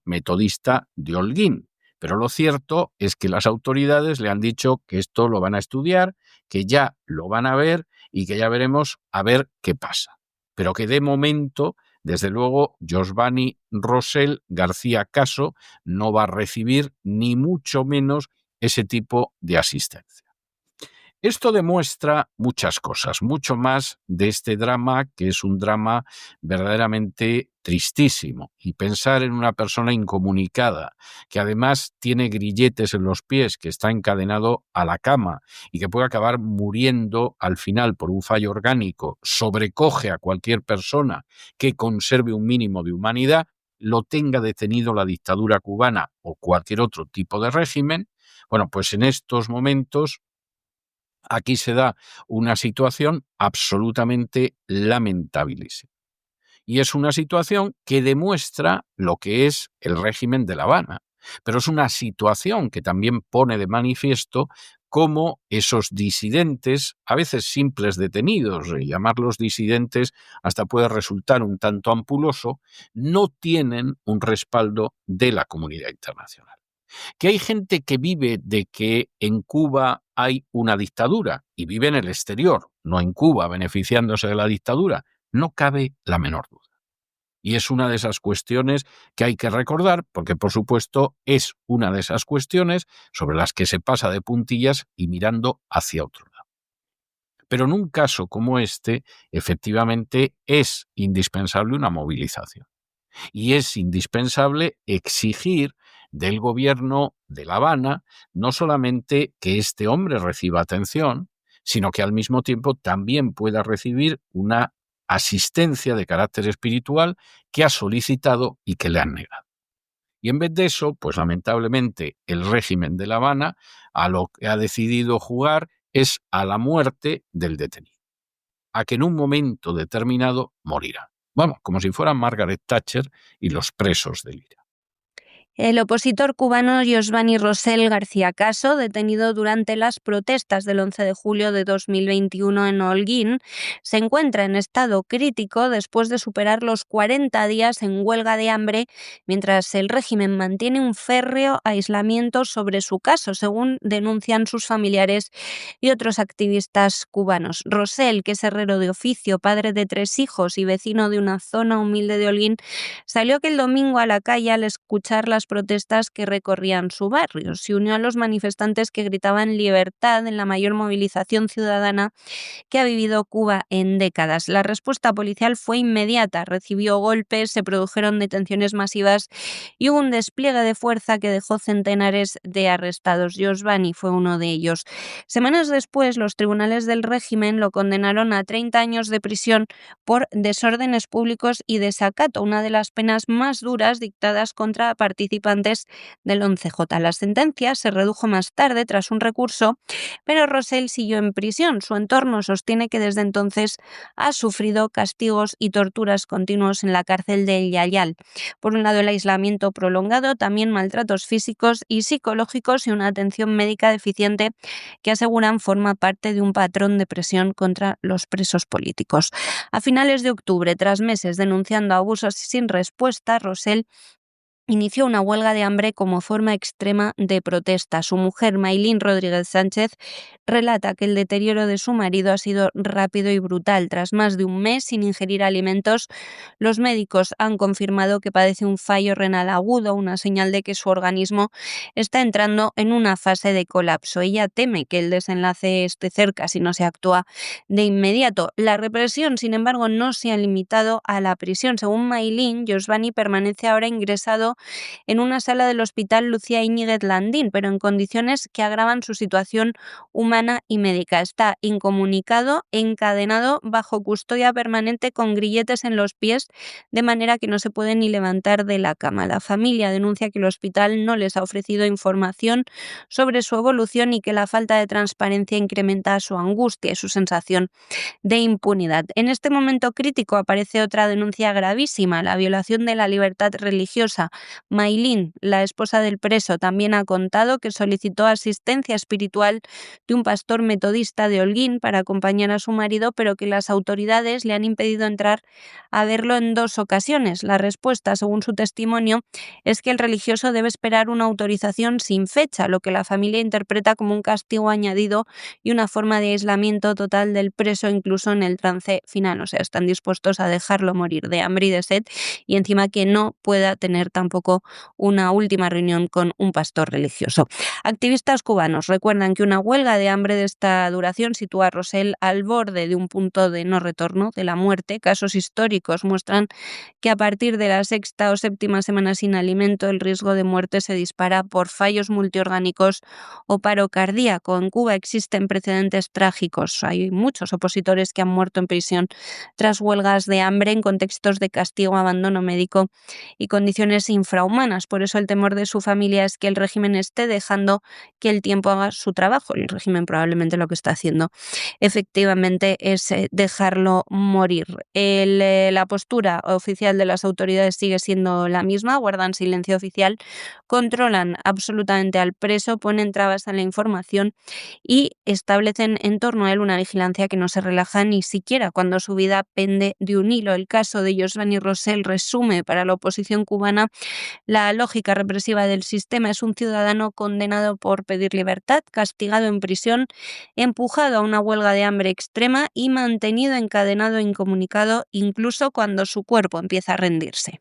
metodista de Holguín, pero lo cierto es que las autoridades le han dicho que esto lo van a estudiar, que ya lo van a ver y que ya veremos a ver qué pasa. Pero que de momento, desde luego, Josvany Rosell García Caso no va a recibir ni mucho menos ese tipo de asistencia. Esto demuestra muchas cosas, mucho más de este drama, que es un drama verdaderamente tristísimo. Y pensar en una persona incomunicada, que además tiene grilletes en los pies, que está encadenado a la cama y que puede acabar muriendo al final por un fallo orgánico, sobrecoge a cualquier persona que conserve un mínimo de humanidad, lo tenga detenido la dictadura cubana o cualquier otro tipo de régimen. Bueno, pues en estos momentos aquí se da una situación absolutamente lamentabilísima. Y es una situación que demuestra lo que es el régimen de La Habana. Pero es una situación que también pone de manifiesto cómo esos disidentes, a veces simples detenidos, y llamarlos disidentes hasta puede resultar un tanto ampuloso, no tienen un respaldo de la comunidad internacional. Que hay gente que vive de que en Cuba hay una dictadura y vive en el exterior, no en Cuba, beneficiándose de la dictadura, no cabe la menor duda. Y es una de esas cuestiones que hay que recordar porque, por supuesto, es una de esas cuestiones sobre las que se pasa de puntillas y mirando hacia otro lado. Pero en un caso como este, efectivamente, es indispensable una movilización. Y es indispensable exigir del gobierno de La Habana no solamente que este hombre reciba atención, sino que al mismo tiempo también pueda recibir una asistencia de carácter espiritual que ha solicitado y que le han negado. Y en vez de eso, pues lamentablemente el régimen de La Habana a lo que ha decidido jugar es a la muerte del detenido, a que en un momento determinado morirá. Bueno, como si fuera Margaret Thatcher y los presos del IRA. El opositor cubano Josvany Rosell García Caso, detenido durante las protestas del 11 de julio de 2021 en Holguín, se encuentra en estado crítico después de superar los 40 días en huelga de hambre, mientras el régimen mantiene un férreo aislamiento sobre su caso, según denuncian sus familiares y otros activistas cubanos. Rosell, que es herrero de oficio, padre de 3 hijos y vecino de una zona humilde de Holguín, salió aquel domingo a la calle al escuchar las protestas que recorrían su barrio. Se unió a los manifestantes que gritaban libertad en la mayor movilización ciudadana que ha vivido Cuba en décadas. La respuesta policial fue inmediata, recibió golpes, se produjeron detenciones masivas y hubo un despliegue de fuerza que dejó centenares de arrestados. Josvany fue uno de ellos. Semanas después, los tribunales del régimen lo condenaron a 30 años de prisión por desórdenes públicos y desacato, una de las penas más duras dictadas contra participantes del 11J. La sentencia se redujo más tarde tras un recurso, pero Rosell siguió en prisión. Su entorno sostiene que desde entonces ha sufrido castigos y torturas continuos en la cárcel de El Yayal. Por un lado, el aislamiento prolongado, también maltratos físicos y psicológicos y una atención médica deficiente que aseguran forma parte de un patrón de presión contra los presos políticos. A finales de octubre, tras meses denunciando abusos sin respuesta, Rosell inició una huelga de hambre como forma extrema de protesta. Su mujer, Maylin Rodríguez Sánchez, relata que el deterioro de su marido ha sido rápido y brutal. Tras más de un mes sin ingerir alimentos, los médicos han confirmado que padece un fallo renal agudo, una señal de que su organismo está entrando en una fase de colapso. Ella teme que el desenlace esté cerca si no se actúa de inmediato. La represión, sin embargo, no se ha limitado a la prisión. Según Maylin, Josvani permanece ahora ingresado en una sala del Hospital Lucía Íñiguez Landín, pero en condiciones que agravan su situación humana y médica. Está incomunicado, encadenado bajo custodia permanente con grilletes en los pies, de manera que no se puede ni levantar de la cama. La familia denuncia que el hospital no les ha ofrecido información sobre su evolución y que la falta de transparencia incrementa su angustia y su sensación de impunidad. En este momento crítico aparece otra denuncia gravísima, la violación de la libertad religiosa. Maylin, la esposa del preso, también ha contado que solicitó asistencia espiritual de un pastor metodista de Holguín para acompañar a su marido, pero que las autoridades le han impedido entrar a verlo en 2 ocasiones. La respuesta, según su testimonio, es que el religioso debe esperar una autorización sin fecha, lo que la familia interpreta como un castigo añadido y una forma de aislamiento total del preso, incluso en el trance final. O sea, están dispuestos a dejarlo morir de hambre y de sed y encima que no pueda tener tampoco una última reunión con un pastor religioso. Activistas cubanos recuerdan que una huelga de hambre de esta duración sitúa a Rosell al borde de un punto de no retorno, de la muerte. Casos históricos muestran que a partir de la 6ª o 7ª semana sin alimento el riesgo de muerte se dispara por fallos multiorgánicos o paro cardíaco. En Cuba existen precedentes trágicos. Hay muchos opositores que han muerto en prisión tras huelgas de hambre en contextos de castigo, abandono médico y condiciones infrahumanas. Por eso el temor de su familia es que el régimen esté dejando que el tiempo haga su trabajo. El régimen probablemente lo que está haciendo efectivamente es dejarlo morir. La postura oficial de las autoridades sigue siendo la misma, guardan silencio oficial, controlan absolutamente al preso, ponen trabas a la información y establecen en torno a él una vigilancia que no se relaja ni siquiera cuando su vida pende de un hilo. El caso de Josvani Rosell resume para la oposición cubana la lógica represiva del sistema. Es un ciudadano condenado por pedir libertad, castigado en prisión, empujado a una huelga de hambre extrema y mantenido encadenado e incomunicado incluso cuando su cuerpo empieza a rendirse.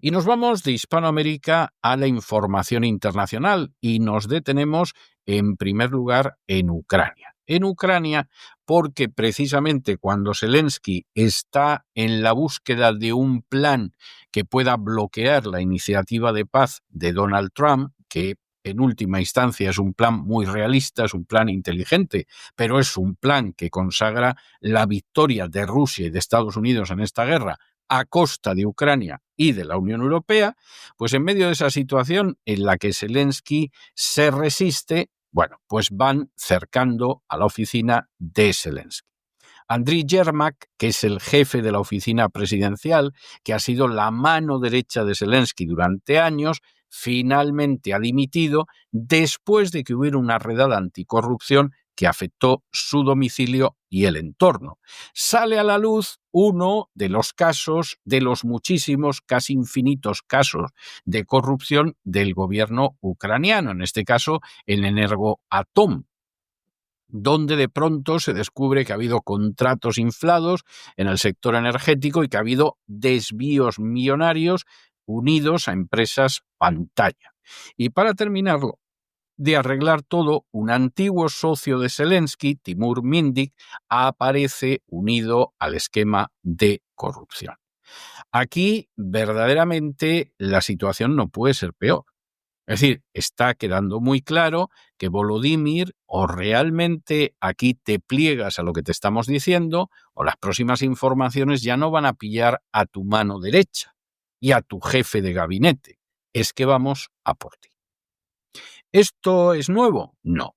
Y nos vamos de Hispanoamérica a la información internacional y nos detenemos en primer lugar en Ucrania. En Ucrania, porque precisamente cuando Zelensky está en la búsqueda de un plan que pueda bloquear la iniciativa de paz de Donald Trump, que en última instancia es un plan muy realista, es un plan inteligente, pero es un plan que consagra la victoria de Rusia y de Estados Unidos en esta guerra a costa de Ucrania y de la Unión Europea, pues en medio de esa situación en la que Zelensky se resiste, bueno, pues van cercando a la oficina de Zelensky. Andriy Yermak, que es el jefe de la oficina presidencial, que ha sido la mano derecha de Zelensky durante años, finalmente ha dimitido después de que hubiera una redada anticorrupción que afectó su domicilio y el entorno. Sale a la luz uno de los casos, de los muchísimos, casi infinitos casos de corrupción del gobierno ucraniano, en este caso el Energoatom, donde de pronto se descubre que ha habido contratos inflados en el sector energético y que ha habido desvíos millonarios unidos a empresas pantalla. Y para terminarlo de arreglar todo, un antiguo socio de Zelensky, Timur Mindik, aparece unido al esquema de corrupción. Aquí, verdaderamente, la situación no puede ser peor. Es decir, está quedando muy claro que Volodymyr, o realmente aquí te pliegas a lo que te estamos diciendo, o las próximas informaciones ya no van a pillar a tu mano derecha y a tu jefe de gabinete. Es que vamos a por ti. ¿Esto es nuevo? No.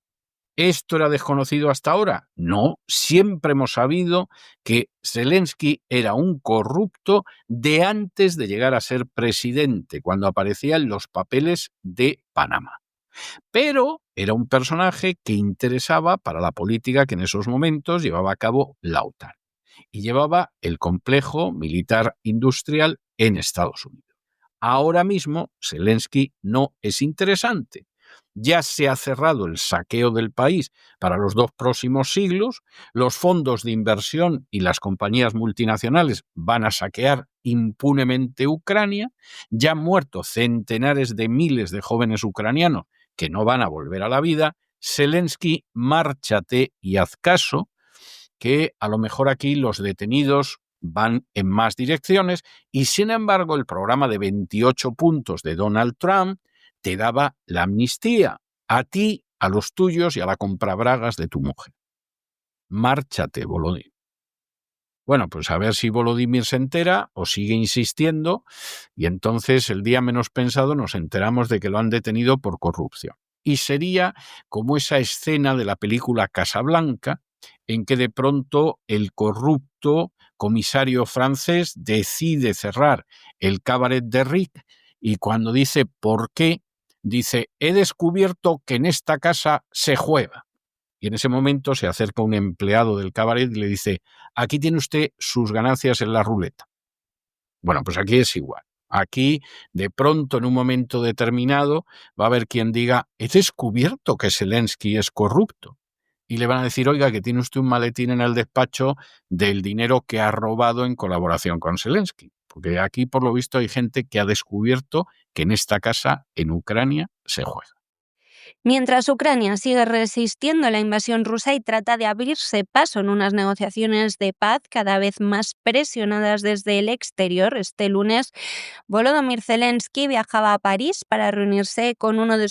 ¿Esto era desconocido hasta ahora? No. Siempre hemos sabido que Zelensky era un corrupto de antes de llegar a ser presidente, cuando aparecía en los papeles de Panamá. Pero era un personaje que interesaba para la política que en esos momentos llevaba a cabo la OTAN y llevaba el complejo militar industrial en Estados Unidos. ahora mismo Zelensky no es interesante. Ya se ha cerrado el saqueo del país para los 2 próximos siglos, los fondos de inversión y las compañías multinacionales van a saquear impunemente Ucrania, ya han muerto centenares de miles de jóvenes ucranianos que no van a volver a la vida. Zelensky, márchate y haz caso, que a lo mejor aquí los detenidos van en más direcciones y, sin embargo, el programa de 28 puntos de Donald Trump te daba la amnistía a ti, a los tuyos y a la comprabragas de tu mujer. Márchate, Volodymyr. Bueno, pues a ver si Volodymyr se entera o sigue insistiendo y entonces el día menos pensado nos enteramos de que lo han detenido por corrupción. Y sería como esa escena de la película Casablanca en que de pronto el corrupto comisario francés decide cerrar el cabaret de Rick y cuando dice ¿por qué? Dice, he descubierto que en esta casa se juega. Y en ese momento se acerca un empleado del cabaret y le dice, aquí tiene usted sus ganancias en la ruleta. Bueno, pues aquí es igual. Aquí, de pronto, en un momento determinado, va a haber quien diga, he descubierto que Zelensky es corrupto. Y le van a decir, oiga, que tiene usted un maletín en el despacho del dinero que ha robado en colaboración con Zelensky. Porque aquí, por lo visto, hay gente que ha descubierto que en esta casa, en Ucrania, se juega. Mientras Ucrania sigue resistiendo la invasión rusa y trata de abrirse paso en unas negociaciones de paz cada vez más presionadas desde el exterior, este lunes Volodymyr Zelensky viajaba a París para reunirse con uno de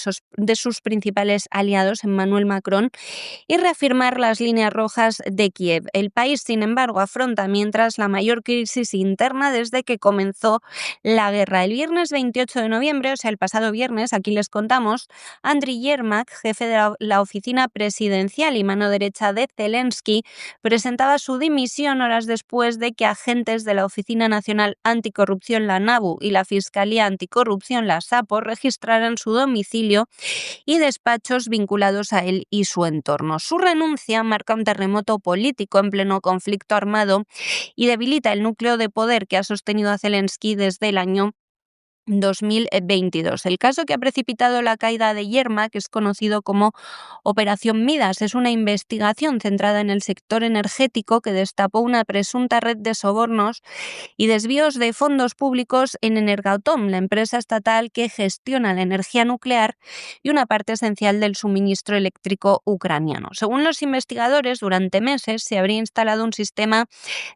sus principales aliados, Emmanuel Macron, y reafirmar las líneas rojas de Kiev. El país, sin embargo, afronta mientras la mayor crisis interna desde que comenzó la guerra. El viernes 28 de noviembre, o sea, el pasado viernes, aquí les contamos, Andriy Yermak, jefe de la oficina presidencial y mano derecha de Zelensky, presentaba su dimisión horas después de que agentes de la Oficina Nacional Anticorrupción, la NABU, y la Fiscalía Anticorrupción, la SAPO, registraran su domicilio y despachos vinculados a él y su entorno. Su renuncia marca un terremoto político en pleno conflicto armado y debilita el núcleo de poder que ha sostenido a Zelensky desde el año 2022. El caso que ha precipitado la caída de Yermak es conocido como Operación Midas. Es una investigación centrada en el sector energético que destapó una presunta red de sobornos y desvíos de fondos públicos en Energatom, la empresa estatal que gestiona la energía nuclear y una parte esencial del suministro eléctrico ucraniano. Según los investigadores, durante meses se habría instalado un sistema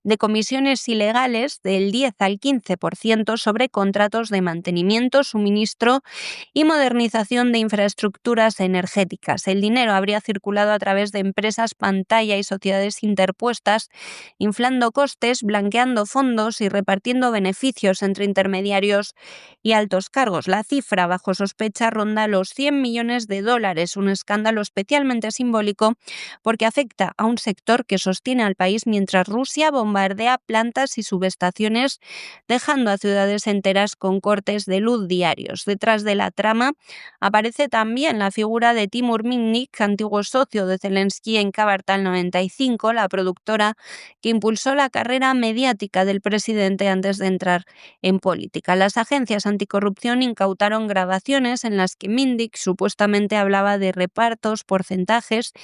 de comisiones ilegales del 10 al 15% sobre contratos de mantenimiento, suministro y modernización de infraestructuras energéticas. El dinero habría circulado a través de empresas pantalla y sociedades interpuestas, inflando costes, blanqueando fondos y repartiendo beneficios entre intermediarios y altos cargos. La cifra bajo sospecha ronda los $100 millones, un escándalo especialmente simbólico porque afecta a un sector que sostiene al país mientras Rusia bombardea plantas y subestaciones, dejando a ciudades enteras con cortes de luz diarios. Detrás de la trama aparece también la figura de Timur Mitnick, antiguo socio de Zelensky en Kabartal 95, la productora que impulsó la carrera mediática del presidente antes de entrar en política. Las agencias anticorrupción incautaron grabaciones en las que Mitnick supuestamente hablaba de repartos, porcentajes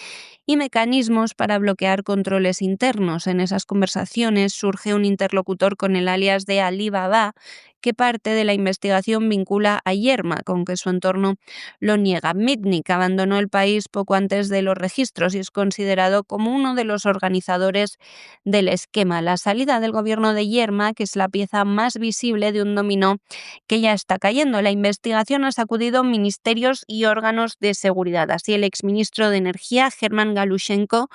y mecanismos para bloquear controles internos. En esas conversaciones surge un interlocutor con el alias de Ali Baba, que parte de la investigación vincula a Yermak, aunque su entorno lo niega. Mitnick abandonó el país poco antes de los registros y es considerado como uno de los organizadores del esquema. La salida del gobierno de Yermak es la pieza más visible de un dominó que ya está cayendo. La investigación ha sacudido ministerios y órganos de seguridad. Así, el exministro de Energía, German Galushenko,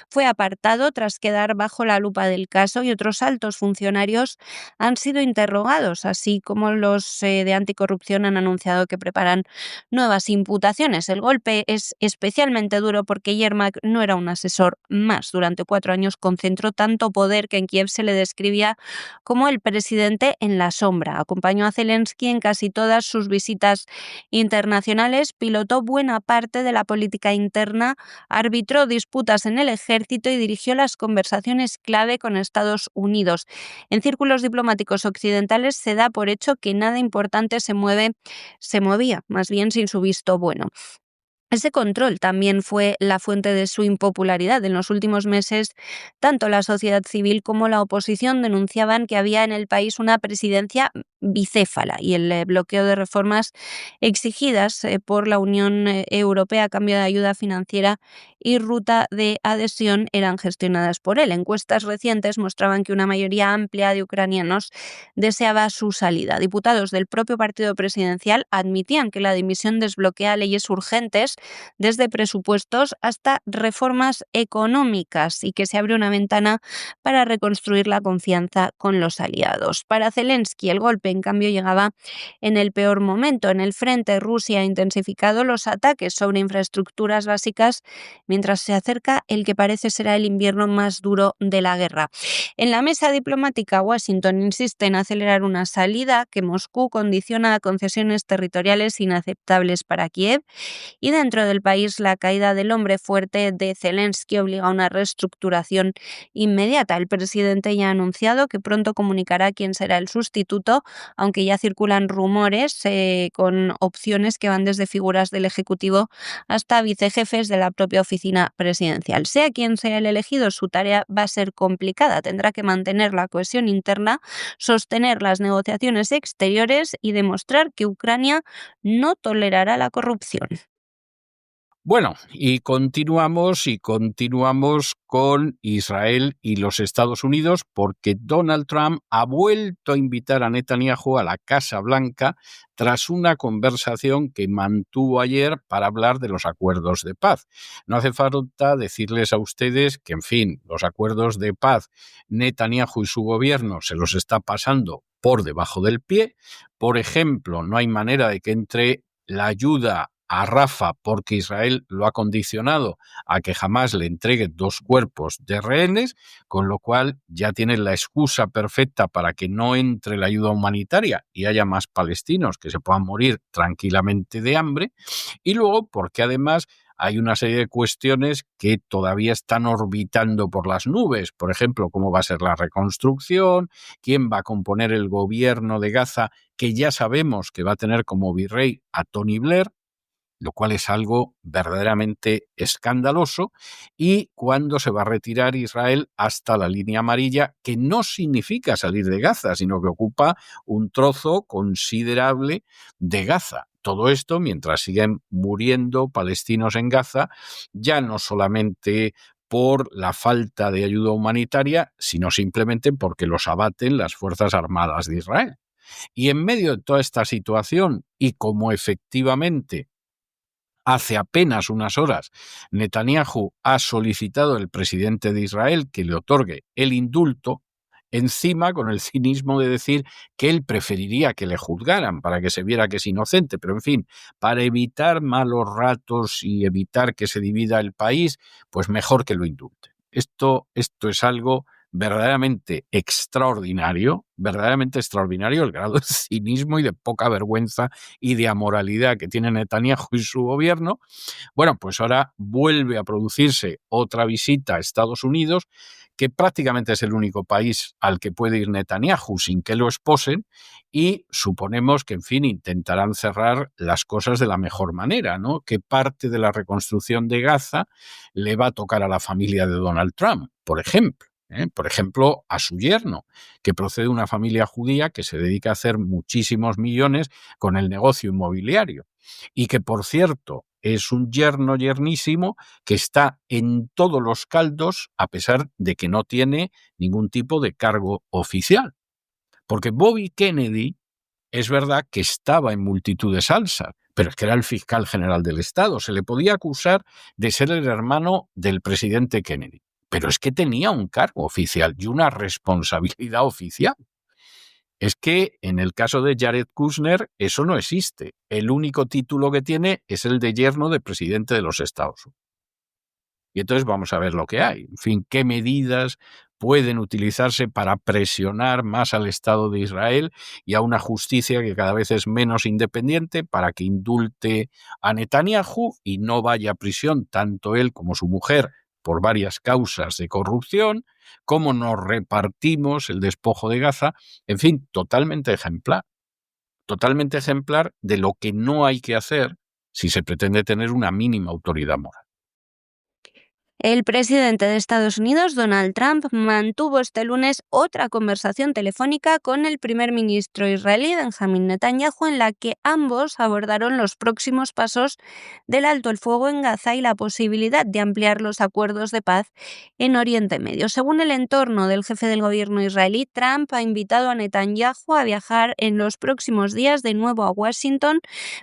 fue apartado tras quedar bajo la lupa del caso y otros altos funcionarios han sido interrogados, así como los de anticorrupción han anunciado que preparan nuevas imputaciones. El golpe es especialmente duro porque Yermak no era un asesor más. Durante 4 años concentró tanto poder que en Kiev se le describía como el presidente en la sombra. Acompañó a Zelensky en casi todas sus visitas internacionales, pilotó buena parte de la política interna, arbitró disputas en el ejército y dirigió las conversaciones clave con Estados Unidos. En círculos diplomáticos occidentales se da por hecho que nada importante se movía, más bien sin su visto bueno. Ese control también fue la fuente de su impopularidad. En los últimos meses, tanto la sociedad civil como la oposición denunciaban que había en el país una presidencia bicéfala y el bloqueo de reformas exigidas por la Unión Europea a cambio de ayuda financiera y ruta de adhesión eran gestionadas por él. Encuestas recientes mostraban que una mayoría amplia de ucranianos deseaba su salida. Diputados del propio partido presidencial admitían que la dimisión desbloquea leyes urgentes desde presupuestos hasta reformas económicas y que se abre una ventana para reconstruir la confianza con los aliados. Para Zelensky, el golpe, en cambio, llegaba en el peor momento. En el frente, Rusia ha intensificado los ataques sobre infraestructuras básicas mientras se acerca el que parece será el invierno más duro de la guerra. En la mesa diplomática, Washington insiste en acelerar una salida que Moscú condiciona a concesiones territoriales inaceptables para Kiev, y dentro del país la caída del hombre fuerte de Zelensky obliga a una reestructuración inmediata. El presidente ya ha anunciado que pronto comunicará quién será el sustituto, aunque ya circulan rumores con opciones que van desde figuras del Ejecutivo hasta vicejefes de la propia oficina presidencial. Sea quien sea el elegido, su tarea va a ser complicada. Tendrá que mantener la cohesión interna, sostener las negociaciones exteriores y demostrar que Ucrania no tolerará la corrupción. Bueno, y continuamos con Israel y los Estados Unidos, porque Donald Trump ha vuelto a invitar a Netanyahu a la Casa Blanca tras una conversación que mantuvo ayer para hablar de los acuerdos de paz. No hace falta decirles a ustedes que, en fin, los acuerdos de paz, Netanyahu y su gobierno se los está pasando por debajo del pie. Por ejemplo, no hay manera de que entre la ayuda a Rafa, porque Israel lo ha condicionado a que jamás le entregue 2 cuerpos de rehenes, con lo cual ya tienen la excusa perfecta para que no entre la ayuda humanitaria y haya más palestinos que se puedan morir tranquilamente de hambre. Y luego, porque además hay una serie de cuestiones que todavía están orbitando por las nubes. Por ejemplo, cómo va a ser la reconstrucción, quién va a componer el gobierno de Gaza, que ya sabemos que va a tener como virrey a Tony Blair, lo cual es algo verdaderamente escandaloso, y cuándo se va a retirar Israel hasta la línea amarilla, que no significa salir de Gaza, sino que ocupa un trozo considerable de Gaza. Todo esto mientras siguen muriendo palestinos en Gaza, ya no solamente por la falta de ayuda humanitaria, sino simplemente porque los abaten las Fuerzas Armadas de Israel. Y en medio de toda esta situación, y como efectivamente hace apenas unas horas Netanyahu ha solicitado al presidente de Israel que le otorgue el indulto, encima con el cinismo de decir que él preferiría que le juzgaran para que se viera que es inocente, pero en fin, para evitar malos ratos y evitar que se divida el país, pues mejor que lo indulte. Esto es algo verdaderamente extraordinario, el grado de cinismo y de poca vergüenza y de amoralidad que tiene Netanyahu y su gobierno. Bueno, pues ahora vuelve a producirse otra visita a Estados Unidos, que prácticamente es el único país al que puede ir Netanyahu sin que lo esposen, y suponemos que, en fin, intentarán cerrar las cosas de la mejor manera, ¿no? Que parte de la reconstrucción de Gaza le va a tocar a la familia de Donald Trump, por ejemplo. Por ejemplo, a su yerno, que procede de una familia judía que se dedica a hacer muchísimos millones con el negocio inmobiliario. Y que, por cierto, es un yernísimo que está en todos los caldos a pesar de que no tiene ningún tipo de cargo oficial. Porque Bobby Kennedy es verdad que estaba en multitud de salsas, pero es que era el fiscal general del Estado. Se le podía acusar de ser el hermano del presidente Kennedy. Pero es que tenía un cargo oficial y una responsabilidad oficial. Es que en el caso de Jared Kushner eso no existe. El único título que tiene es el de yerno del presidente de los Estados Unidos. Y entonces vamos a ver lo que hay. En fin, qué medidas pueden utilizarse para presionar más al Estado de Israel y a una justicia que cada vez es menos independiente para que indulte a Netanyahu y no vaya a prisión tanto él como su mujer por varias causas de corrupción, cómo nos repartimos el despojo de Gaza, en fin, totalmente ejemplar. totalmente ejemplar de lo que no hay que hacer si se pretende tener una mínima autoridad moral. El presidente de Estados Unidos, Donald Trump, mantuvo este lunes otra conversación telefónica con el primer ministro israelí, Benjamin Netanyahu, en la que ambos abordaron los próximos pasos del alto el fuego en Gaza y la posibilidad de ampliar los acuerdos de paz en Oriente Medio. Según el entorno del jefe del gobierno israelí, Trump ha invitado a Netanyahu a viajar en los próximos días de nuevo a Washington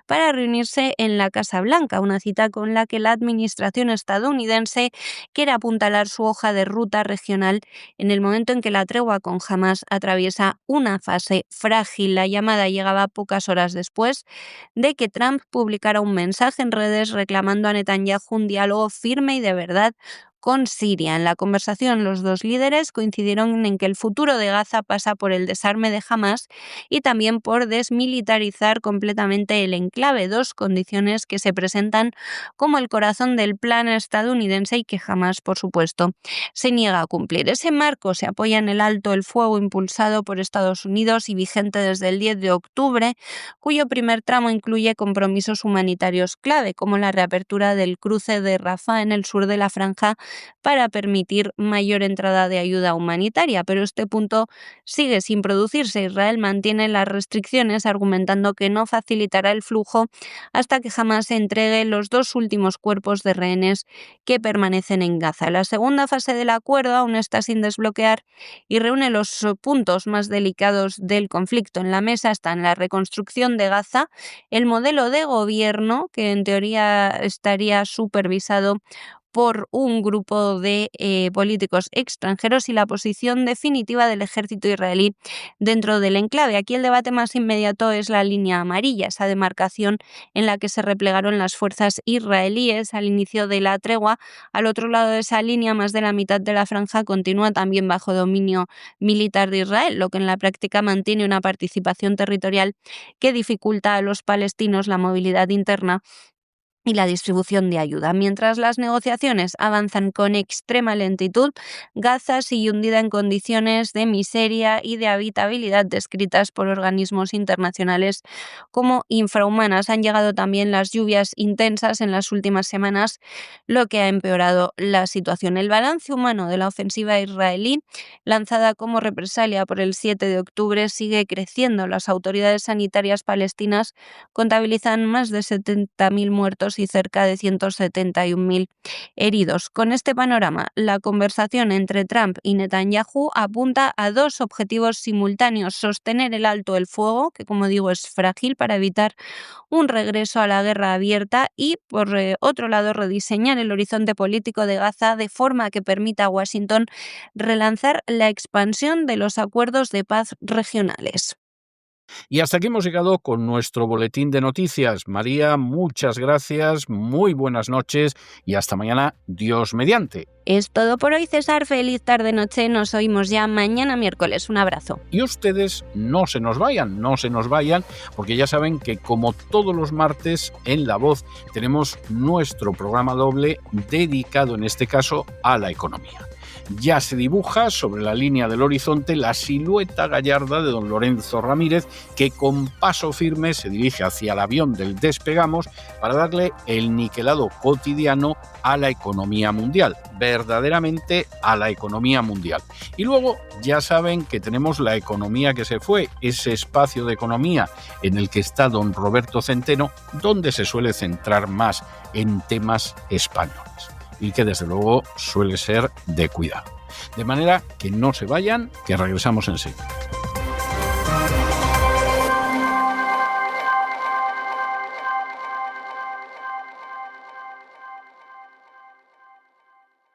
para reunirse en la Casa Blanca, una cita con la que la administración estadounidense quiere apuntalar su hoja de ruta regional en el momento en que la tregua con Hamás atraviesa una fase frágil. La llamada llegaba pocas horas después de que Trump publicara un mensaje en redes reclamando a Netanyahu un diálogo firme y de verdad con Siria. En la conversación, los dos líderes coincidieron en que el futuro de Gaza pasa por el desarme de Hamás y también por desmilitarizar completamente el enclave, dos condiciones que se presentan como el corazón del plan estadounidense y que Hamás, por supuesto, se niega a cumplir. Ese marco se apoya en el alto el fuego impulsado por Estados Unidos y vigente desde el 10 de octubre, cuyo primer tramo incluye compromisos humanitarios clave, como la reapertura del cruce de Rafah en el sur de la franja para permitir mayor entrada de ayuda humanitaria, pero este punto sigue sin producirse. Israel mantiene las restricciones argumentando que no facilitará el flujo hasta que Hamás entregue los dos últimos cuerpos de rehenes que permanecen en Gaza. La segunda fase del acuerdo aún está sin desbloquear y reúne los puntos más delicados del conflicto. En la mesa están la reconstrucción de Gaza, el modelo de gobierno, que en teoría estaría supervisado por un grupo de políticos extranjeros, y la posición definitiva del ejército israelí dentro del enclave. Aquí el debate más inmediato es la línea amarilla, esa demarcación en la que se replegaron las fuerzas israelíes al inicio de la tregua. Al otro lado de esa línea, más de la mitad de la franja continúa también bajo dominio militar de Israel, lo que en la práctica mantiene una participación territorial que dificulta a los palestinos la movilidad interna y la distribución de ayuda. Mientras las negociaciones avanzan con extrema lentitud, Gaza sigue hundida en condiciones de miseria y de habitabilidad descritas por organismos internacionales como infrahumanas. Han llegado también las lluvias intensas en las últimas semanas, lo que ha empeorado la situación. El balance humano de la ofensiva israelí, lanzada como represalia por el 7 de octubre, sigue creciendo. Las autoridades sanitarias palestinas contabilizan más de 70.000 muertos y cerca de 171.000 heridos. Con este panorama, la conversación entre Trump y Netanyahu apunta a dos objetivos simultáneos: sostener el alto el fuego, que como digo es frágil, para evitar un regreso a la guerra abierta, y por otro lado rediseñar el horizonte político de Gaza de forma que permita a Washington relanzar la expansión de los acuerdos de paz regionales. Y hasta aquí hemos llegado con nuestro boletín de noticias. María, muchas gracias, muy buenas noches y hasta mañana, Dios mediante. Es todo por hoy, César. Feliz tarde-noche. Nos oímos ya mañana miércoles. Un abrazo. Y ustedes no se nos vayan, porque ya saben que como todos los martes en La Voz tenemos nuestro programa doble dedicado en este caso a la economía. Ya se dibuja sobre la línea del horizonte la silueta gallarda de don Lorenzo Ramírez, que con paso firme se dirige hacia el avión del Despegamos para darle el niquelado cotidiano a la economía mundial, verdaderamente a la economía mundial. Y luego ya saben que tenemos La Economía que se fue, ese espacio de economía en el que está don Roberto Centeno, donde se suele centrar más en temas españoles y que desde luego suele ser de cuidado. De manera que no se vayan, que regresamos enseguida.